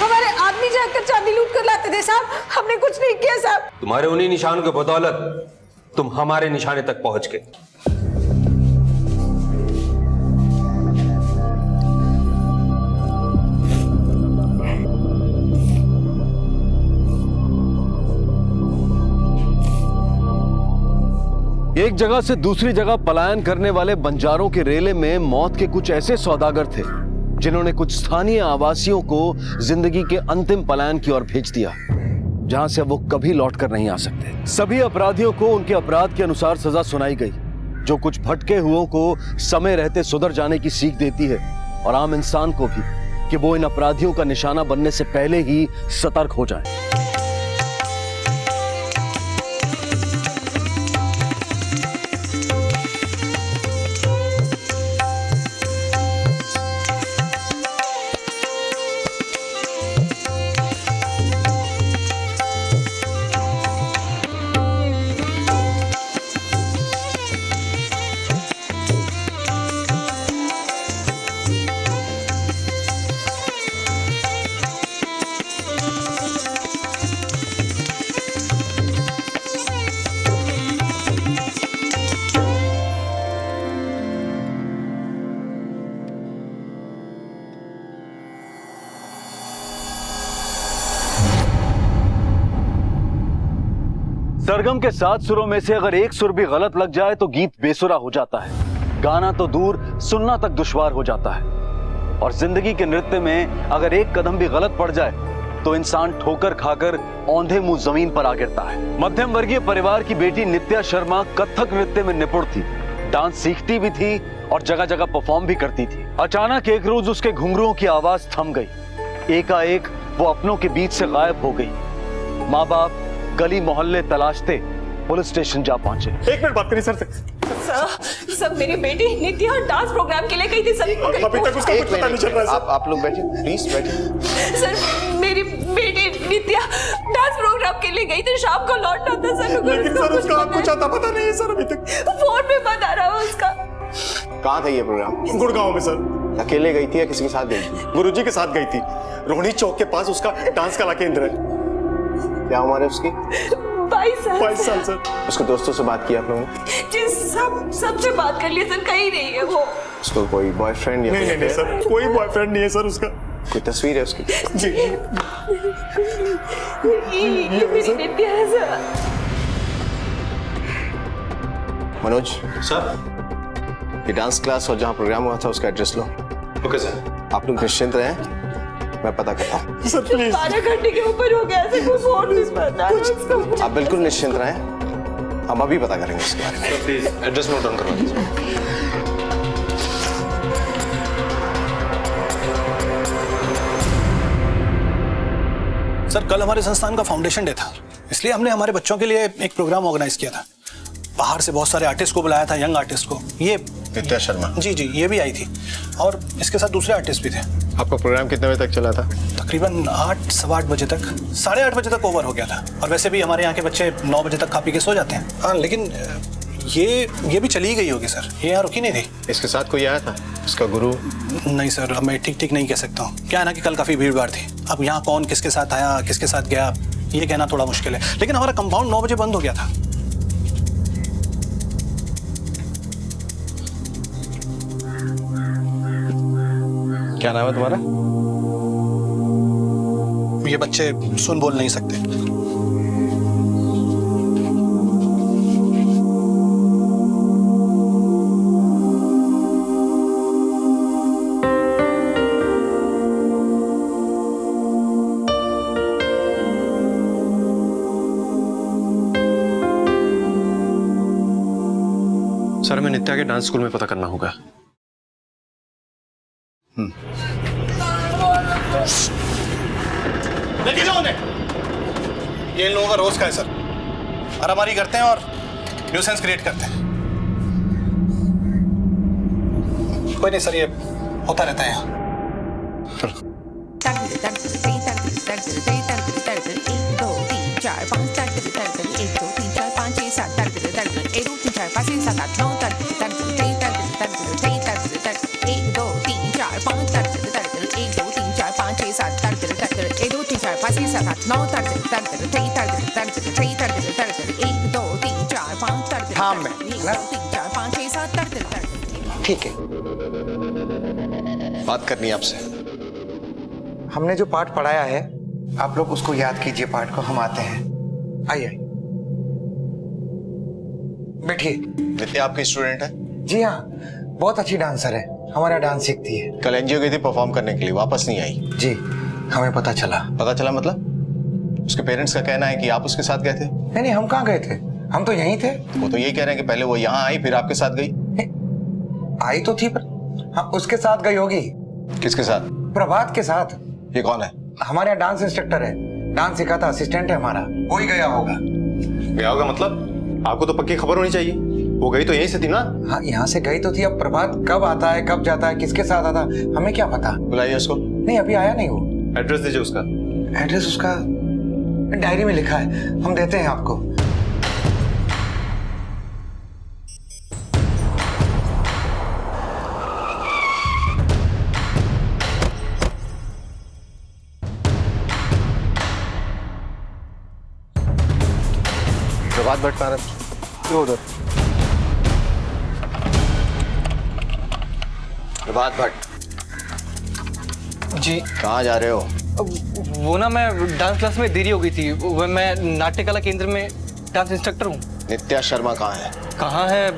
Speaker 10: हमारे आदमी जाकर चांदी लूट कर लाते थे साहब, हमने कुछ नहीं किया साहब।
Speaker 6: तुम्हारे उन्हीं निशानों के बदौलत तुम हमारे निशाने तक पहुंच गए।
Speaker 4: एक जगह से दूसरी जगह पलायन करने वाले बंजारों के रेले में मौत के कुछ ऐसे सौदागर थे जिन्होंने कुछ स्थानीय आवासियों को जिंदगी के अंतिम पलायन की ओर भेज दिया, जहां से वो कभी लौट कर नहीं आ सकते। सभी अपराधियों को उनके अपराध के अनुसार सजा सुनाई गई, जो कुछ भटके हुओं को समय रहते सुधर जाने की सीख देती है, और आम इंसान को भी कि वो इन अपराधियों का निशाना बनने से पहले ही सतर्क हो जाए। सरगम के 7 सुरों में से अगर एक सुर भी गलत लग जाए तो गीत बेसुरा हो जाता है, गाना तो दूर सुनना तक दुश्वार हो जाता है। और जिंदगी के नृत्य में अगर एक कदम भी गलत पड़ जाए तो इंसान ठोकर खाकर औंधे मुंह जमीन पर आ गिरता है। मध्यम वर्गीय परिवार की बेटी नित्या शर्मा कथक नृत्य में निपुण थी, डांस सीखती भी थी और जगह जगह परफॉर्म भी करती थी। अचानक एक रोज उसके घुंघरुओं की आवाज थम गई। एकाएक वो अपनों के बीच से गायब हो गई। माँ बाप गली मोहल्ले तलाशते पुलिस स्टेशन जा पहुंचे।
Speaker 19: एक मिनट बात करिए सर से।
Speaker 13: सर मेरी बेटी नित्या डांस प्रोग्राम के लिए गई थी सर।
Speaker 19: अभी तक उसका कुछ पता नहीं चल रहा है।
Speaker 18: आप लोग बैठिए, प्लीज बैठिए।
Speaker 13: सर मेरी बेटी नित्या डांस प्रोग्राम के लिए गई थी, शाम को लौटना था सर।
Speaker 19: लेकिन सर उसका कुछ आता पता नहीं है सर अभी तक।
Speaker 13: फोन पे बता रहा हूँ उसका।
Speaker 18: कहाँ था ये प्रोग्राम?
Speaker 19: गुड़गांव में सर।
Speaker 18: अकेले गई थी या किसी के साथ गई थी?
Speaker 19: गुरुजी के साथ गई थी। रोहिणी चौक के पास उसका डांस कला केंद्र है।
Speaker 21: क्या उम्र है उसकी?
Speaker 10: 22
Speaker 21: साल सर। उसके दोस्तों से बात की आप लोगों ने?
Speaker 10: जी सबसे बात कर लिया सर, कहीं नहीं है वो।
Speaker 21: उसको कोई बॉयफ्रेंड या
Speaker 19: नहीं सर, कोई बॉयफ्रेंड नहीं है सर उसका।
Speaker 21: कोई तस्वीर है उसकी?
Speaker 19: जी
Speaker 10: ये मेरी नित्या है सर।
Speaker 21: मनोज सर, ये डांस क्लास और जहाँ प्रोग्राम हुआ था उसका एड्रेस लो।
Speaker 19: Okay sir.
Speaker 21: आप लोग निश्चिंत रहें, मैं पता करता हूँ।
Speaker 19: Sir please.
Speaker 10: 12 घंटे के ऊपर हो गया ऐसे कोई फोन नहीं पता उसका।
Speaker 21: आप बिल्कुल निश्चिंत रहें, हम अभी पता करेंगे इसके बारे में।
Speaker 19: प्लीज एड्रेस नोट डाउन करवा दीजिए।
Speaker 22: सर, कल हमारे संस्थान का फाउंडेशन डे था, इसलिए हमने हमारे बच्चों के लिए एक प्रोग्राम ऑर्गेनाइज किया था। बाहर से बहुत सारे आर्टिस्ट को बुलाया था, यंग आर्टिस्ट को। ये
Speaker 21: नित्या शर्मा।
Speaker 22: जी, ये भी आई थी और इसके साथ दूसरे आर्टिस्ट भी थे।
Speaker 21: आपका प्रोग्राम कितने बजे तक चला था?
Speaker 22: तकरीबन 8 सवा 8 बजे तक, 8:30 बजे तक ओवर हो गया था। और वैसे भी हमारे यहाँ के बच्चे 9 बजे तक खा पी के सो जाते हैं। हाँ, लेकिन ये भी चली गई होगी सर, ये यहाँ रुकी नहीं थी।
Speaker 21: इसके साथ कोई आया था, इसका गुरु?
Speaker 22: नहीं सर, अब मैं ठीक नहीं कह सकता हूँ। क्या है ना कि कल काफ़ी भीड़ भाड़ थी। अब यहाँ कौन किसके साथ आया, किसके साथ गया, ये कहना थोड़ा मुश्किल है। लेकिन हमारा कंपाउंड 9 बजे बंद हो गया था।
Speaker 21: क्या नाम है तुम्हारा?
Speaker 22: ये बच्चे सुन बोल नहीं सकते।
Speaker 19: सर, हमें नित्या के डांस स्कूल में पता करना होगा।
Speaker 22: लेके जाओ उन्हें। ये इन लोगों का रोज का है सर, मारामारी करते हैं और न्यूसेंस क्रिएट करते हैं। कोई नहीं सर, ये होता रहता है यहाँ।
Speaker 8: थाम में ठीक है।
Speaker 21: बात करनी है आपसे।
Speaker 8: हमने जो पाठ पढ़ाया है आप लोग उसको याद कीजिए। पाठ को हम आते हैं। आइए बैठिए।
Speaker 21: नित्या आपकी स्टूडेंट है?
Speaker 8: जी हाँ, बहुत अच्छी डांसर है, हमारा डांस सीखती है।
Speaker 21: कल एनजीओ गई थी परफॉर्म करने के लिए, वापस नहीं आई।
Speaker 8: जी हमें पता चला।
Speaker 21: पता चला मतलब? उसके पेरेंट्स का कहना है कि आप उसके साथ गए थे।
Speaker 8: नहीं, हम कहाँ गए थे, हम तो यहीं थे।
Speaker 21: वो तो यही कह रहे हैं कि पहले वो यहाँ आई फिर आपके साथ गई।
Speaker 8: आई तो थी पर हाँ, उसके साथ गई होगी।
Speaker 21: किसके साथ?
Speaker 8: प्रभात के साथ।
Speaker 21: ये कौन है?
Speaker 8: हमारे यहाँ डांस इंस्ट्रक्टर है, डांस सिखाता असिस्टेंट है हमारा। वो ही गया होगा।
Speaker 21: गया होगा मतलब? आपको तो पक्की खबर होनी चाहिए। वो गई तो यहीं से थी ना?
Speaker 8: हाँ, यहाँ से गई तो थी। अब प्रभात कब आता है, कब जाता है, किसके साथ आता है, हमें क्या पता।
Speaker 21: बुलाइए उसको।
Speaker 8: नहीं, अभी आया नहीं वो।
Speaker 21: एड्रेस दीजिए उसका।
Speaker 8: एड्रेस उसका डायरी में लिखा है, हम देते हैं आपको।
Speaker 21: प्रभात भट्ट कहाँ है? उधर। प्रभात भट्ट
Speaker 23: जी।
Speaker 21: कहाँ जा रहे हो?
Speaker 23: वो ना, मैं डांस क्लास में देरी हो गई थी। मैं नाट्य कला केंद्र में डांस इंस्ट्रक्टर हूँ।
Speaker 21: नित्या शर्मा कहाँ है?
Speaker 23: कहाँ है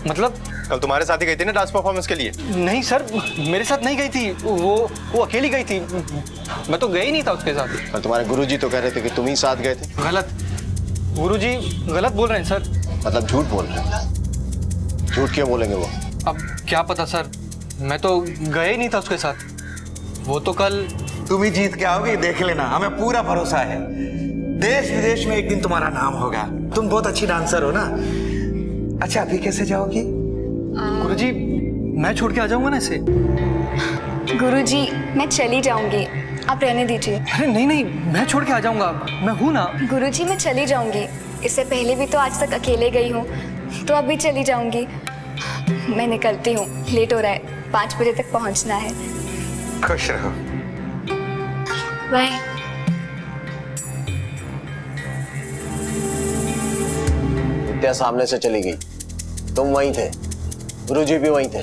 Speaker 23: मतलब?
Speaker 21: कल तुम्हारे साथ ही गई थी ना डांस परफॉर्मेंस के लिए?
Speaker 23: नहीं सर, मेरे साथ नहीं गई थी। वो अकेली गई थी, मैं तो गई नहीं था उसके साथ।
Speaker 21: कल तुम्हारे गुरुजी तो कह रहे थे कि तुम ही साथ गए थे।
Speaker 23: गलत। गुरुजी गलत बोल रहे हैं सर।
Speaker 21: मतलब झूठ बोल रहे हैं? झूठ क्यों बोलेंगे वो?
Speaker 23: अब क्या पता सर, मैं तो गया ही नहीं था उसके साथ। वो तो कल।
Speaker 8: तुम ही जीत के आओगे, देख लेना, हमें पूरा भरोसा है। देश विदेश में एक दिन तुम्हारा नाम होगा। तुम बहुत अच्छी डांसर हो ना। अच्छा, अभी कैसे जाओगी?
Speaker 23: गुरुजी मैं छोड़ के आ जाऊंगा ना इसे।
Speaker 24: गुरुजी मैं चली जाऊंगी, आप रहने दीजिए।
Speaker 23: अरे नहीं, मैं छोड़ के आ जाऊंगा, मैं हूं ना।
Speaker 24: गुरुजी मैं चली जाऊंगी, इससे पहले भी तो आज तक अकेले गई हूँ, तो अब भी चली जाऊंगी। मैं निकलती हूँ, लेट हो रहा है, 5 बजे तक पहुँचना है।
Speaker 8: खुश रहो।
Speaker 24: बाय।
Speaker 21: विद्या सामने से चली गई, तुम वहीं थे, गुरुजी भी वहीं थे,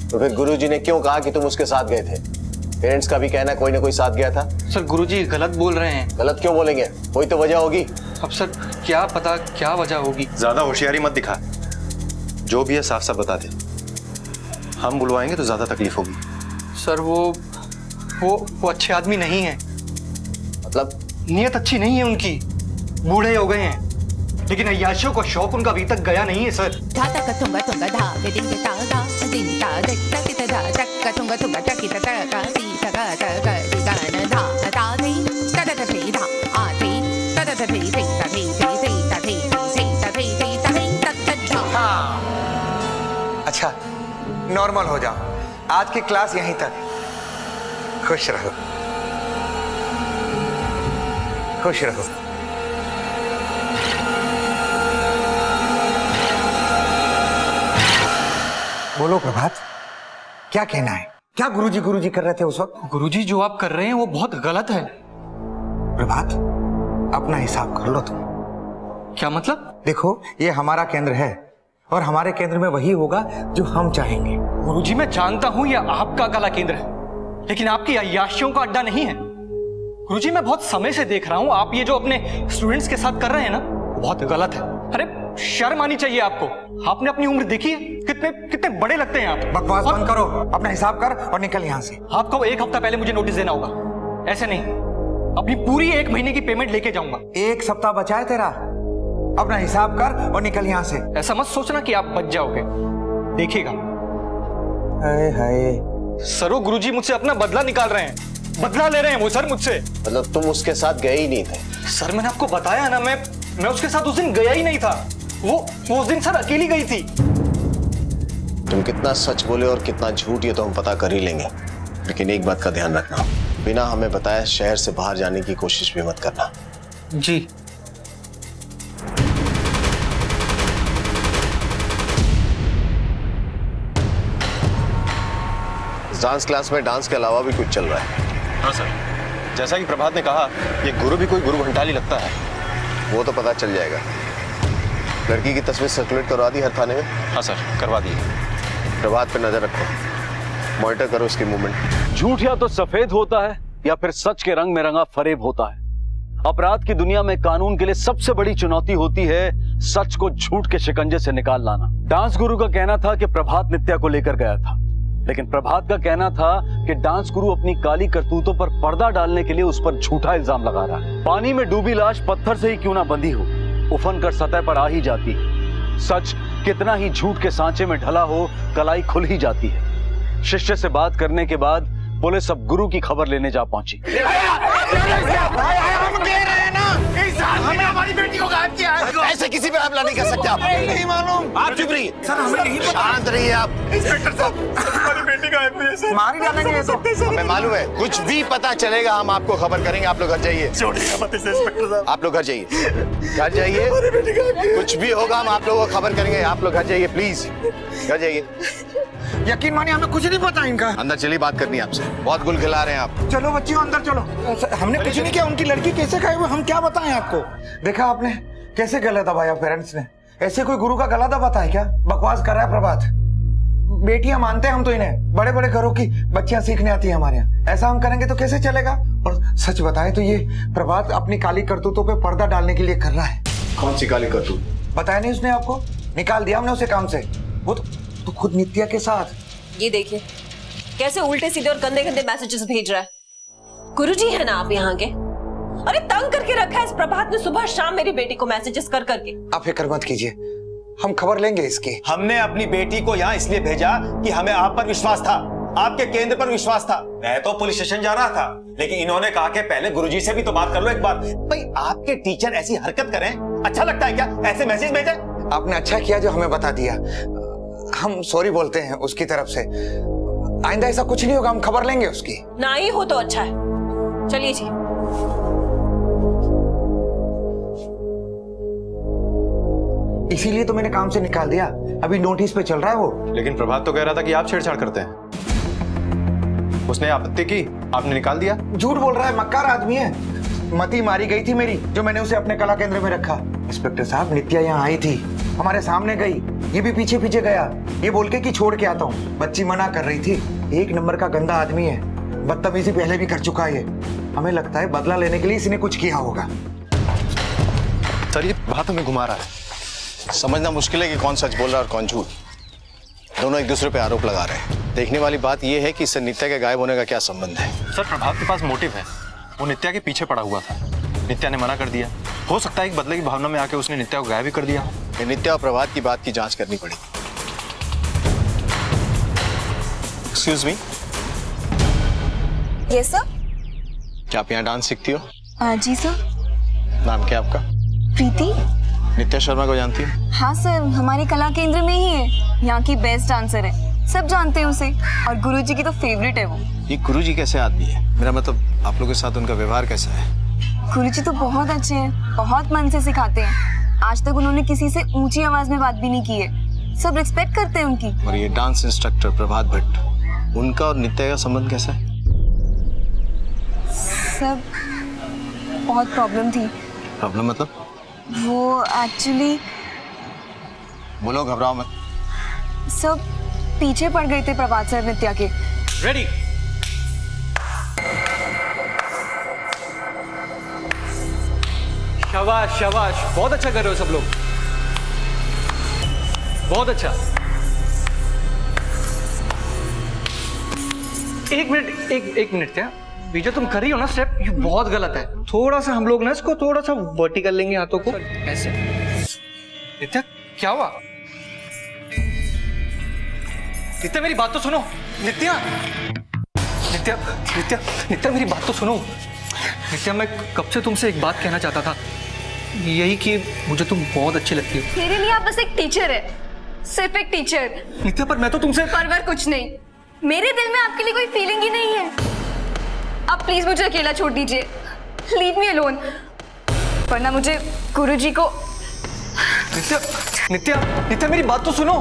Speaker 21: तो फिर गुरुजी ने क्यों कहा कि तुम उसके साथ गए थे? पेरेंट्स का भी कहना है कोई ना कोई साथ गया था।
Speaker 23: सर गुरुजी गलत बोल रहे हैं।
Speaker 21: गलत क्यों बोलेंगे? कोई तो वजह होगी।
Speaker 23: अब सर क्या पता क्या वजह होगी।
Speaker 1: ज्यादा होशियारी मत दिखा, जो भी है साफ साफ बता दे, हम बुलवाएंगे तो ज्यादा तकलीफ होगी।
Speaker 23: सर वो अच्छे आदमी नहीं है।
Speaker 21: मतलब?
Speaker 23: नीयत अच्छी नहीं है उनकी, बूढ़े हो गए हैं, लेकिन अय्याशियों का शौक उनका अभी तक गया नहीं है सर।
Speaker 8: अच्छा, नॉर्मल हो जाओ, आज की क्लास यहीं तक। खुश रहो, खुश रहो। बोलो प्रभात, क्या कहना है? क्या गुरुजी कर रहे थे उस वक्त?
Speaker 23: गुरुजी जो आप कर रहे हैं वो बहुत गलत है।
Speaker 8: प्रभात, अपना हिसाब कर लो तुम।
Speaker 23: क्या मतलब?
Speaker 8: देखो, ये हमारा केंद्र है और हमारे केंद्र में वही होगा जो हम चाहेंगे।
Speaker 23: गुरुजी मैं जानता हूं यह आपका कला केंद्र है, लेकिन आपकी अय्याशियों का अड्डा नहीं है। गुरुजी मैं बहुत समय से देख रहा हूं आप ये जो अपने स्टूडेंट्स के साथ कर रहे हैं ना, वो बहुत गलत है। अरे शर्म आनी चाहिए आपको। आपने अपनी उम्र देखी है? कितने बड़े लगते हैं आप।
Speaker 8: बकवास बंद करो, अपना हिसाब कर और निकल यहां से।
Speaker 23: आपको 1 हफ्ता पहले मुझे नोटिस देना होगा, ऐसे नहीं। अपनी पूरी 1 महीने की पेमेंट लेके जाऊंगा।
Speaker 8: 1 सप्ताह बचा है तेरा, अपना हिसाब कर और निकल यहां से।
Speaker 23: ऐसा मत सोचना कि आप बच जाओगे, देखिएगा।
Speaker 8: हाय हाय
Speaker 23: सरो गुरुजी मुझसे अपना बदला निकाल रहे हैं, बदला ले रहे हैं वो सर मुझसे।
Speaker 21: मतलब तुम उसके साथ गए ही नहीं थे?
Speaker 23: सर मैंने आपको बताया ना, मैं उसके साथ उस दिन गया ही नहीं था। वो उस दिन सर अकेली गई थी।
Speaker 21: तुम कितना सच बोले और कितना झूठ ये तो हम पता कर ही लेंगे, लेकिन एक बात का ध्यान रखना, बिना हमें बताए शहर से बाहर जाने की कोशिश भी मत करना।
Speaker 23: जी।
Speaker 21: डांस क्लास में डांस के अलावा भी कुछ चल रहा है?
Speaker 1: हाँ सर, जैसा कि प्रभात ने कहा, ये गुरु भी कोई गुरु घंटाली लगता है।
Speaker 21: वो तो पता चल जाएगा। लड़की की तस्वीर सर्कुलेट करवा दी हर थाने में?
Speaker 1: हाँ सर, करवा दी।
Speaker 21: प्रभात पे नजर रखो, मॉनिटर करो इसकी मूवमेंट।
Speaker 4: झूठ या तो सफेद होता है या फिर सच के रंग में रंगा फरेब होता है। अपराध की दुनिया में कानून के लिए सबसे बड़ी चुनौती होती है सच को झूठ के शिकंजे से निकाल लाना। डांस गुरु का कहना था कि प्रभात नित्या को लेकर गया था, लेकिन प्रभात का कहना था कि डांस गुरु अपनी काली करतूतों पर पर्दा डालने के लिए उस पर झूठा इल्जाम लगा रहा है। पानी में डूबी लाश पत्थर से ही क्यों ना बंधी हो, उफन कर सतह पर आ ही जाती है। सच कितना ही झूठ के सांचे में ढला हो, कलाई खुल ही जाती है। शिष्य से बात करने के बाद पुलिस अब गुरु की खबर लेने जा पहुंची।
Speaker 21: हमने हमारी बेटी को गायब किया है। ऐसे किसी पे हमला नहीं कर सकते आप।
Speaker 8: नहीं मालूम।
Speaker 21: आप चुप रहिए
Speaker 8: सर, हमें नहीं पता।
Speaker 21: शांत रहिए आप।
Speaker 8: इंस्पेक्टर साहब, हमारी बेटी गायब हुई है सर। मार ही डालेंगे ये तो।
Speaker 21: हमें मालूम है, कुछ भी पता चलेगा हम आपको खबर करेंगे। आप लोग घर जाइए।
Speaker 8: छोड़िएगा मत इसे इंस्पेक्टर साहब।
Speaker 21: आप लोग घर जाइए, घर जाइए। कुछ भी होगा हम आप लोगों को खबर करेंगे। आप लोग घर जाइए प्लीज, घर जाइए।
Speaker 8: यकीन मानिए हमें कुछ नहीं पता इनका।
Speaker 21: अंदर चलिए, बात करनी है आपसे। बहुत गुल खिला रहे हैं आप।
Speaker 8: चलो बच्चियों अंदर चलो। हमने कुछ नहीं किया, उनकी लड़की कैसे खाई हुई हम क्या बताएं आपको। देखा आपने कैसे गला दबाया पेरेंट्स ने। ऐसे कोई गुरु का गला दबाता है क्या? बकवास कर रहा है प्रभात। बेटियां मानते हैं हम तो इन्हें, बड़े बड़े घरों की बच्चियां सीखने आती है हमारे यहाँ। ऐसा हम करेंगे तो कैसे चलेगा? और सच बताएं तो ये प्रभात अपनी काली करतूतों पे पर्दा डालने के लिए कर रहा है।
Speaker 21: कौन सी काली करतूत?
Speaker 8: बताया नहीं उसने आपको? निकाल दिया हमने उसे काम से। वो तो खुद नित्या के साथ।
Speaker 13: ये देखिए कैसे उल्टे सीधे और गंदे गंदे मैसेजेस भेज रहा है। गुरुजी है ना आप यहाँ के? अरे तंग करके रखा है इस प्रभात ने सुबह शाम मेरी बेटी को मैसेजेस कर करके।
Speaker 8: आप फिक्र मत कीजिए, हम खबर लेंगे इसकी।
Speaker 19: हमने अपनी बेटी को यहाँ इसलिए भेजा कि हमें आप पर विश्वास था, आपके केंद्र पर विश्वास था। मैं तो पुलिस स्टेशन जा रहा था, लेकिन इन्होंने कहा कि पहले गुरुजी से भी तो बात कर लो एक बार। भाई आपके टीचर ऐसी हरकत करें, अच्छा लगता है क्या? ऐसे मैसेज भेजे?
Speaker 8: आपने अच्छा किया जो हमें बता दिया। हम सॉरी बोलते हैं उसकी तरफ से। आइंदा ऐसा कुछ नहीं होगा, हम खबर लेंगे उसकी।
Speaker 13: ना ही हो तो अच्छा है। चलिए जी।
Speaker 8: इसीलिए तो मैंने काम से निकाल दिया, अभी नोटिस पे चल रहा है वो।
Speaker 1: लेकिन प्रभात तो कह रहा था कि आप छेड़छाड़ करते हैं। उसने आपत्ति की, आपने निकाल दिया।
Speaker 8: झूठ बोल रहा है, मक्कार आदमी है। मती मारी गई थी मेरी, जो मैंने उसे अपने कला केंद्र में रखा। इंस्पेक्टर साहब, नित्या यहाँ आई थी, हमारे सामने गई, ये भी पीछे पीछे गया, ये बोल के कि छोड़ के आता हूँ। बच्ची मना कर रही थी। एक नंबर का गंदा आदमी है, बदतमीजी पहले भी कर चुका है। हमें लगता है बदला लेने के लिए इसने कुछ किया होगा।
Speaker 1: सर, ये बात हमें घुमा रहा है।
Speaker 21: समझना मुश्किल है कि कौन सच बोल रहा है और कौन झूठ। दोनों एक दूसरे पे आरोप लगा रहे हैं। देखने वाली बात यह है कि इससे नित्या के गायब होने का क्या संबंध है।
Speaker 1: सर, प्रभात के पास मोटिव है। वो नित्या के पीछे पड़ा हुआ था, नित्या ने मना कर दिया। हो सकता है कि बदले की भावना में आके उसने नित्या को गायब भी कर दिया हो।
Speaker 21: नित्या और प्रभात की बात की जांच करनी पड़ेगी। Excuse me.
Speaker 24: Yes sir.
Speaker 21: क्या आप यहाँ डांस सीखती हो?
Speaker 24: जी सर।
Speaker 21: नाम क्या आपका?
Speaker 24: प्रीति।
Speaker 21: नित्या शर्मा को जानती हो?
Speaker 24: हाँ सर, हमारे कला केंद्र में ही है, यहाँ की बेस्ट डांसर है, सब जानते हैं उसे, और गुरुजी की तो फेवरेट है वो।
Speaker 21: ये गुरुजी कैसे आदमी है? मेरा मतलब आप लोगों के साथ उनका व्यवहार कैसा है?
Speaker 24: गुरुजी तो बहुत अच्छे हैं, बहुत मन से सिखाते हैं। आज तक उन्होंने किसी से ऊंची आवाज में बात भी नहीं की है, सब रिस्पेक्ट करते हैं उनकी।
Speaker 21: और ये डांस इंस्ट्रक्टर प्रभात भट्ट, उनका और नित्या का संबंध कैसा है?
Speaker 24: सब बहुत प्रॉब्लम थी।
Speaker 21: प्रॉब्लम मतलब?
Speaker 24: वो एक्चुअली
Speaker 21: बोलो, घबराओ मत।
Speaker 24: सब पीछे पड़ गए थे प्रभात सर नित्या के।
Speaker 23: रेडी। शाबाश शाबाश, बहुत अच्छा कर रहे हो सब लोग, बहुत अच्छा। एक मिनट क्या, ये जो तुम कर रही हो ना स्टेप, ये बहुत गलत है। थोड़ा सा हम लोग ना इसको थोड़ा सा वर्टिकल लेंगे, हाथों को ऐसे। नित्या, क्या हुआ? नित्या, मेरी बात तो सुनो। नित्या नित्या नित्या नित्या, मेरी बात तो सुनो। नित्या, मैं कब से तुमसे एक बात कहना चाहता था, यही कि मुझे तुम बहुत अच्छी लगती हो।
Speaker 24: मेरे लिए आप बस एक टीचर है, सिर्फ एक टीचर।
Speaker 23: नित्या, पर मैं तो तुमसे
Speaker 24: परवर कुछ नहीं, मेरे दिल में आपके लिए कोई फीलिंग ही नहीं है। आप प्लीज मुझे अकेला छोड़ दीजिए, लीव मी अलोन, वरना मुझे गुरुजी को।
Speaker 23: नित्या नित्या नित्या, मेरी बात तो सुनो।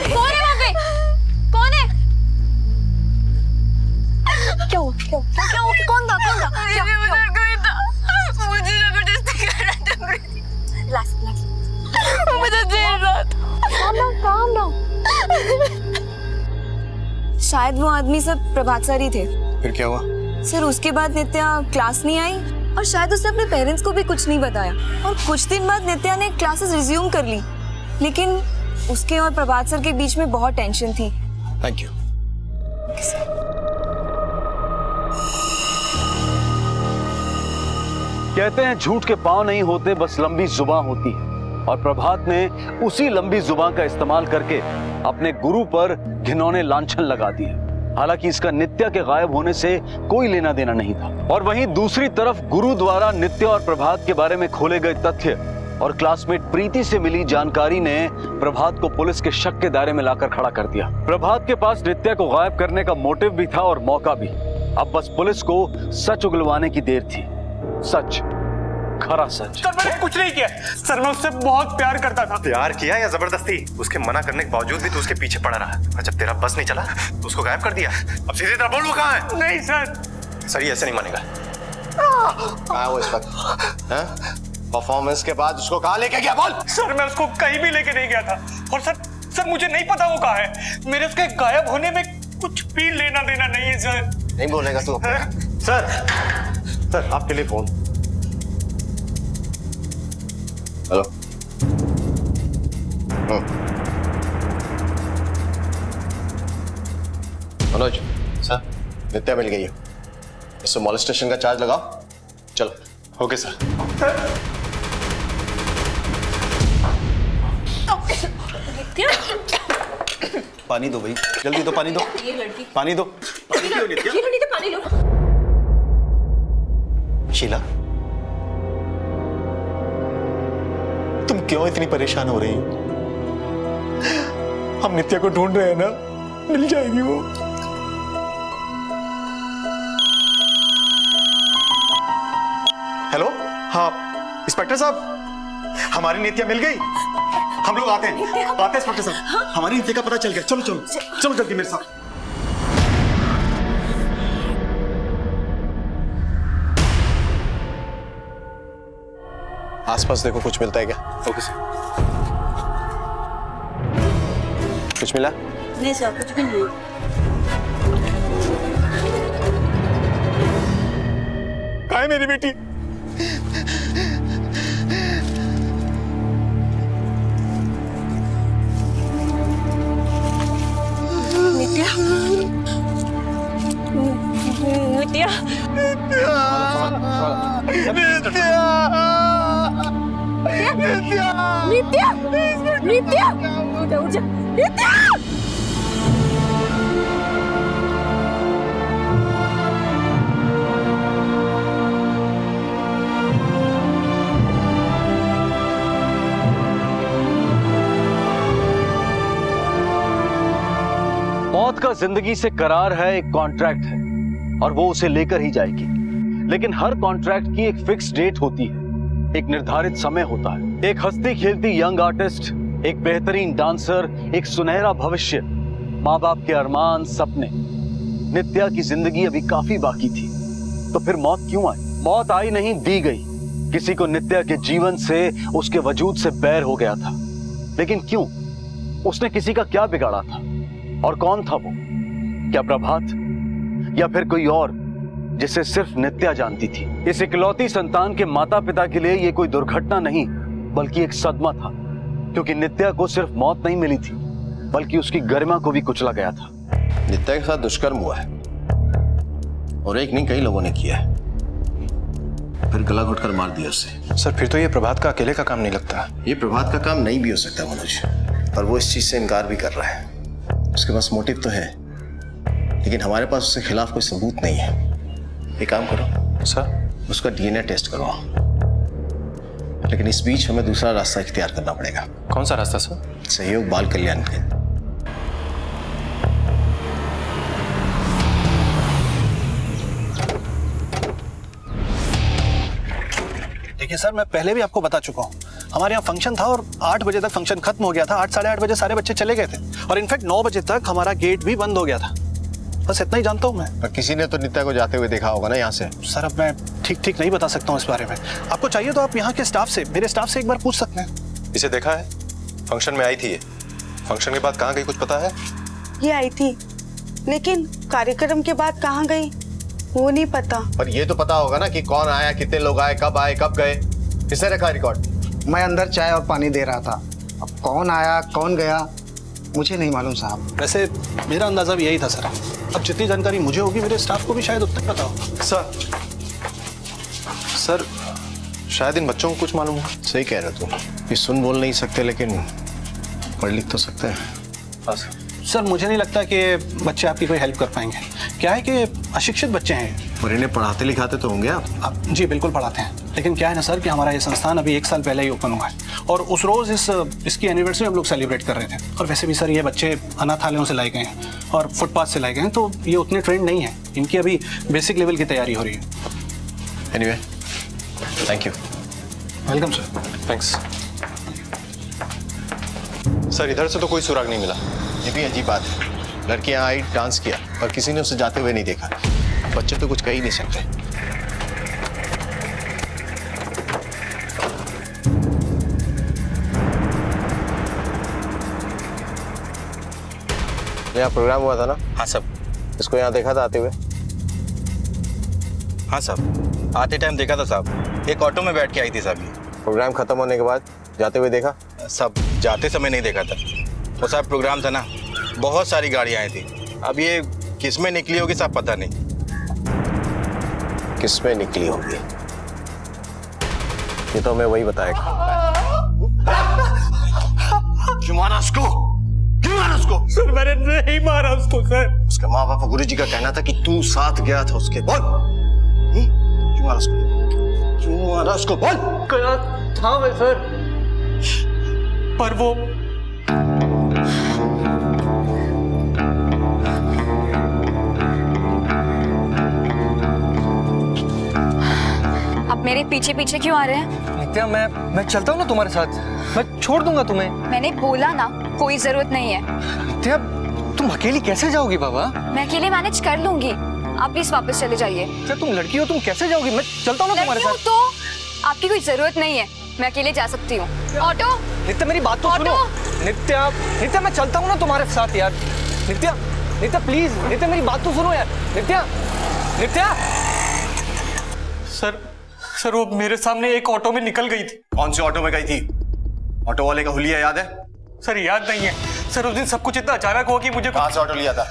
Speaker 24: कौन है वहाँ पे? कौन है? क्या हुआ? क्या हुआ? क्या हुआ? कौन था? कौन था? कोई था, मुझे जबरदस्ती कर रहा था। रिलैक्स रिलैक्स, मुझे जेल रहा था। Calm down. शायद वो आदमी सब प्रभात सर ही थे।
Speaker 21: फिर क्या हुआ?
Speaker 24: सर, उसके बाद नित्या क्लास नहीं आई, और शायद उसने अपने पेरेंट्स को भी कुछ नहीं बताया, और कुछ दिन बाद नित्या ने क्लासेस रिज्यूम कर ली, लेकिन उसके और प्रभात सर के बीच में बहुत टेंशन थी।
Speaker 21: Thank you.
Speaker 4: कहते हैं झूठ के पांव नहीं होते, बस लंबी जुबान होती है। और प्रभात ने उसी लंबी जुबान का इस्तेमाल करके अपने गुरु पर घिनौने लांछन लगा दिए। हालांकि इसका नित्या के गायब होने से कोई लेना देना नहीं था। और वहीं दूसरी तरफ गुरु द्वारा नित्या और प्रभात के बारे में खोले गए तथ्य और क्लासमेट प्रीति से मिली जानकारी ने प्रभात को पुलिस के शक के दायरे में लाकर खड़ा कर दिया। प्रभात के पास नित्या को गायब करने का मोटिव भी था और मौका भी। अब बस पुलिस को सच उगलवाने की देर थी। सच, खरा सच।
Speaker 19: सर, मैंने कुछ नहीं किया सर, मैं उससे बहुत प्यार करता था।
Speaker 1: प्यार किया या जबरदस्ती? उसके मना करने के बावजूद भी तू उसके पीछे पड़ा रहा, और जब तेरा बस नहीं चला तो उसको गायब कर दिया। अब सीधी तरह बोल, वो कहाँ है?
Speaker 19: नहीं सर।
Speaker 1: सर, ये ऐसे नहीं मानेगा।
Speaker 21: कहाँ है वो इस वक्त? परफॉर्मेंस के बाद उसको कहाँ लेके गया, बोल।
Speaker 19: सर, मैं उसको कहीं भी लेके नहीं गया था, और सर मुझे नहीं पता वो कहाँ है। मेरे उसके गायब होने में कुछ भी लेना देना नहीं है सर।
Speaker 21: नहीं बोलेगा तू?
Speaker 1: सर, आपके लिए फोन।
Speaker 21: हेलो। मनोज सर, नित्या मिल गई है, इससे मॉलेस्टेशन का चार्ज लगाओ। चलो।
Speaker 1: Okay sir.
Speaker 21: पानी दो भाई, जल्दी दो, पानी दो।
Speaker 13: ये लड़की,
Speaker 21: पानी दो।
Speaker 13: ये लड़की तो पानी लो।
Speaker 21: शीला, तुम क्यों इतनी परेशान हो रही हो?
Speaker 19: हम नित्या को ढूंढ रहे हैं ना, मिल जाएगी वो।
Speaker 1: हेलो, हाँ इंस्पेक्टर साहब, हमारी नित्या मिल गई। हम लोग आते हैं इंस्पेक्टर साहब। हमारी नित्या का पता चल गया। चलो चलो चलो जल्दी मेरे साथ। आसपास देखो, कुछ मिलता है क्या? Okay sir. कुछ मिला?
Speaker 2: नहीं सर, कुछ भी नहीं।
Speaker 1: कहाँ है मेरी बेटी?
Speaker 2: नित्या, नित्या, नित्या, नित्या, नित्या, नित्या।
Speaker 4: मौत का जिंदगी से करार है, एक कॉन्ट्रैक्ट है और वो उसे लेकर ही जाएगी। लेकिन हर कॉन्ट्रैक्ट की एक फिक्स डेट होती है, एक निर्धारित समय होता है। एक हंसती खेलती यंग आर्टिस्ट, एक बेहतरीन डांसर, एक सुनहरा भविष्य, माँ बाप के अरमान, सपने। नित्या की जिंदगी अभी काफी बाकी थी, तो फिर मौत क्यों आई? मौत आई नहीं, दी गई। किसी को नित्या के जीवन से, उसके वजूद से बैर हो गया था। लेकिन क्यों? उसने किसी का क्या बिगाड़ा था? और कौन था वो? क्या प्रभात या फिर कोई और जिसे सिर्फ नित्या जानती थी? इस इकलौती संतान के माता पिता के लिए ये कोई दुर्घटना नहीं बल्कि एक सदमा था, क्योंकि नित्या को सिर्फ मौत नहीं मिली थी बल्कि उसकी गरिमा को भी कुचला गया था।
Speaker 21: नित्या के साथ दुष्कर्म हुआ है और एक नहीं कई लोगों ने किया है, फिर गला घोटकर मार दिया उसे।
Speaker 1: सर फिर तो ये प्रभात का अकेले का काम नहीं लगता।
Speaker 21: ये प्रभात का काम नहीं भी हो सकता मनोज, और वो इस चीज से इनकार भी कर रहा है। उसके पास मोटिव तो है, लेकिन हमारे पास उसके खिलाफ कोई सबूत नहीं है। एक काम करो
Speaker 1: सर,
Speaker 21: उसका डीएनए टेस्ट करवाओ, लेकिन इस बीच हमें दूसरा रास्ता इख्तियार करना पड़ेगा।
Speaker 1: कौन सा रास्ता सर?
Speaker 21: सहयोग बाल कल्याण केंद्र।
Speaker 22: देखिए सर, मैं पहले भी आपको बता चुका हूँ, हमारे यहाँ फंक्शन था और 8 बजे तक फंक्शन खत्म हो गया था। 8 साढ़े 8 बजे सारे बच्चे चले गए थे और इनफैक्ट 9 बजे तक हमारा गेट भी बंद हो गया था। बस इतना ही जानता हूँ मैं।
Speaker 21: पर किसी ने तो नित्या को जाते हुए देखा होगा ना यहाँ से।
Speaker 22: सर अब मैं ठीक नहीं बता सकता हूँ इस बारे में। आपको चाहिए तो आप यहाँ के स्टाफ से, मेरे स्टाफ से एक बार पूछ सकते हैं।
Speaker 1: इसे देखा है? फंक्शन में आई थी ये। फंक्शन के बाद कहाँ गई कुछ पता है?
Speaker 2: ये आई थी, लेकिन कार्यक्रम के बाद कहाँ गई वो नहीं पता।
Speaker 21: पर ये तो पता होगा ना कि कौन आया, कितने लोग आए, कब गए। किसने रखा रिकॉर्ड?
Speaker 8: मैं अंदर चाय और पानी दे रहा था। अब कौन आया कौन गया मुझे नहीं मालूम साहब।
Speaker 22: वैसे मेरा अंदाजा भी यही था सर। अब जितनी जानकारी मुझे होगी मेरे स्टाफ को भी शायद उतना पता हो।
Speaker 21: सर शायद इन बच्चों को कुछ मालूम हो। सही कह रहे हो तुम, ये सुन बोल नहीं सकते लेकिन पढ़ लिख तो सकते हैं।
Speaker 22: हाँ सर, मुझे नहीं लगता कि बच्चे आपकी कोई हेल्प कर पाएंगे। क्या है कि अशिक्षित बच्चे हैं।
Speaker 21: और इन्हें पढ़ाते लिखाते तो होंगे आप?
Speaker 22: जी बिल्कुल पढ़ाते हैं, लेकिन क्या है ना सर कि हमारा ये संस्थान अभी 1 साल पहले ही ओपन हुआ है और उस रोज़ इसकी एनिवर्सरी हम लोग सेलिब्रेट कर रहे थे। और वैसे भी सर ये बच्चे अनाथालयों से लाए गए हैं और फुटपाथ से लाए गए हैं, तो ये उतने ट्रेंड नहीं है। इनकी अभी बेसिक लेवल की तैयारी हो रही है।
Speaker 21: Anyway, thank you.
Speaker 22: Welcome sir.
Speaker 1: Thanks. Sir इधर से तो कोई सुराग नहीं मिला।
Speaker 21: ये भी अजीब बात है, लड़की यहाँ आई, डांस किया और किसी ने उसे जाते हुए नहीं देखा। बच्चे तो कुछ कह ही नहीं सकते। यहाँ प्रोग्राम हुआ था ना?
Speaker 1: हाँ साहब।
Speaker 21: इसको यहाँ देखा था आते हुए?
Speaker 1: हाँ साहब, आते टाइम देखा था साहब। एक ऑटो में बैठ के आई थी साहब।
Speaker 21: प्रोग्राम खत्म होने के बाद जाते हुए देखा?
Speaker 1: साहब जाते समय नहीं देखा था। वो साहब प्रोग्राम था ना, बहुत सारी गाड़ियाँ आई थी। अब ये किस में निकली होगी साहब पता नहीं।
Speaker 21: किस में निकली होगी ये तो हमें वही बताएगा। क्यों मारा उसको? क्यों मारा उसको?
Speaker 19: सर मैंने नहीं मारा उसको सर।
Speaker 21: उसके माँ बाप गुरुजी का कहना था कि तू साथ गया था उसके। बोल क्यों मारा उसको? क्यों मारा उसको? बोल।
Speaker 19: गया था मैं सर, पर वो
Speaker 24: आप मेरे पीछे पीछे क्यों आ रहे हैं?
Speaker 23: नित्या मैं चलता हूँ ना तुम्हारे साथ, मैं छोड़ दूंगा तुम्हें।
Speaker 24: मैंने बोला ना कोई जरूरत नहीं है।
Speaker 23: नित्या तुम अकेली कैसे जाओगी बाबा?
Speaker 24: मैं अकेले मैनेज कर लूंगी, आप प्लीज वापस चले जाइए।
Speaker 23: क्या तुम लड़की हो, तुम कैसे जाओगी? मैं चलता हूँ ना तुम्हारे साथ।
Speaker 24: तो आपकी कोई जरूरत नहीं है, मैं अकेले जा सकती हूँ। ऑटो
Speaker 23: नित्या मेरी बात तो सुनो। नित्या मैं चलता हूँ ना तुम्हारे साथ यार। नित्या प्लीज, नित्या मेरी बात तो सुनो यार। नित्या सर वो मेरे सामने एक ऑटो में निकल गई थी।
Speaker 21: कौन से ऑटो में गई थी? ऑटो वाले का हुलिया याद है?
Speaker 23: सर याद नहीं है सर, उस दिन सब कुछ इतना अचानक हुआ कि मुझे।
Speaker 21: कहाँ से ऑटो लिया था?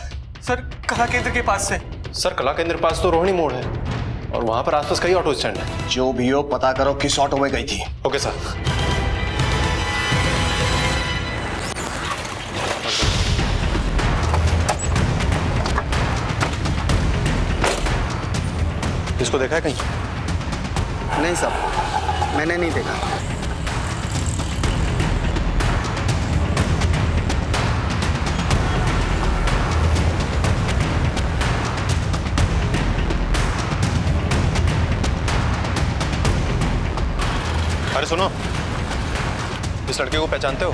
Speaker 23: सर कला केंद्र के पास से।
Speaker 1: सर कला केंद्र के पास तो रोहिणी मोड़ है और वहां पर आसपास कई ऑटो स्टैंड है।
Speaker 21: जो भी हो पता करो किस ऑटो में गई थी।
Speaker 1: Okay sir. इसको देखा है कहीं?
Speaker 5: नहीं साहब, मैंने नहीं देखा।
Speaker 1: अरे सुनो, इस लड़के को पहचानते हो?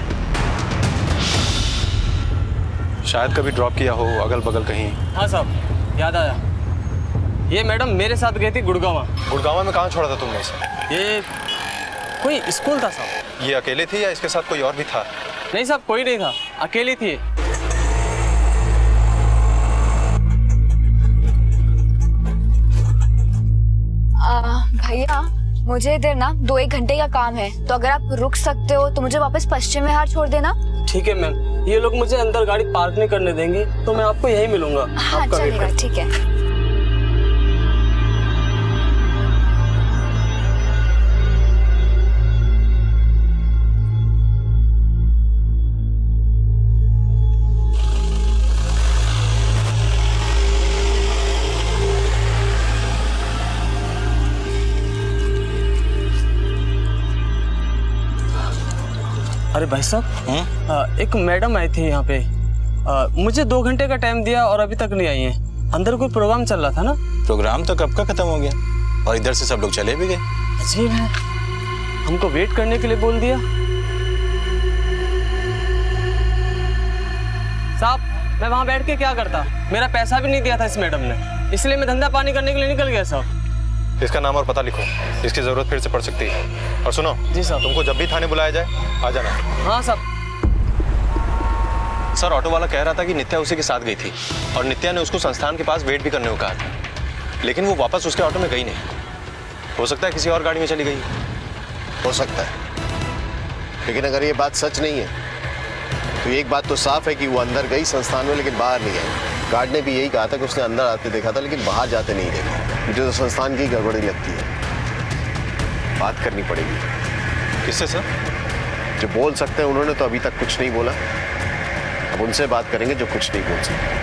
Speaker 1: शायद कभी ड्रॉप किया हो अगल बगल कहीं।
Speaker 16: हाँ साहब, याद आया। ये मैडम मेरे साथ गई थी गुड़गांव।
Speaker 1: गुड़गांव में कहाँ छोड़ा था तुमने इसे?
Speaker 16: ये कोई स्कूल था साहब।
Speaker 1: ये अकेले थी या इसके साथ कोई और भी था?
Speaker 16: नहीं साहब, कोई नहीं था, अकेली थी।
Speaker 24: भैया मुझे इधर ना 2-1 घंटे का काम है, तो अगर आप रुक सकते हो तो मुझे वापस पश्चिम विहार छोड़ देना।
Speaker 16: ठीक है मैम, ये लोग मुझे अंदर गाड़ी पार्क नहीं करने देंगे तो मैं आपको यहीं मिलूंगा।
Speaker 24: हाँ चलेगा, ठीक है।
Speaker 16: अरे भाई साहब, एक मैडम आई थी यहाँ पे, मुझे 2 घंटे का टाइम दिया और अभी तक नहीं आई है। अंदर कोई प्रोग्राम चल रहा था ना।
Speaker 1: प्रोग्राम तो कब का खत्म हो गया और इधर से सब लोग चले भी गए।
Speaker 16: अजीब है, हमको वेट करने के लिए बोल दिया। साहब मैं वहाँ बैठ के क्या करता, मेरा पैसा भी नहीं दिया था इस मैडम ने, इसलिए मैं धंधा पानी करने के लिए निकल गया साहब।
Speaker 1: इसका नाम और पता लिखो, इसकी जरूरत फिर से पड़ सकती है। और सुनो
Speaker 16: जी साहब,
Speaker 1: तुमको जब भी थाने बुलाया जाए आ जाना।
Speaker 16: हाँ साहब।
Speaker 1: सर ऑटो वाला कह रहा था कि नित्या उसी के साथ गई थी और नित्या ने उसको संस्थान के पास वेट भी करने को कहा था, लेकिन वो वापस उसके ऑटो में गई नहीं। हो सकता है किसी और गाड़ी में चली गई।
Speaker 21: हो सकता है, लेकिन अगर ये बात सच नहीं है तो एक बात तो साफ है कि वो अंदर गई संस्थान में लेकिन बाहर नहीं आई। गार्ड ने भी यही कहा था कि उसने अंदर आते देखा था लेकिन बाहर जाते नहीं देखा। मुझे तो संस्थान की गड़बड़ी लगती है, बात करनी पड़ेगी।
Speaker 1: किससे सर?
Speaker 21: जो बोल सकते हैं उन्होंने तो अभी तक कुछ नहीं बोला, अब उनसे बात करेंगे जो कुछ नहीं बोल सकते।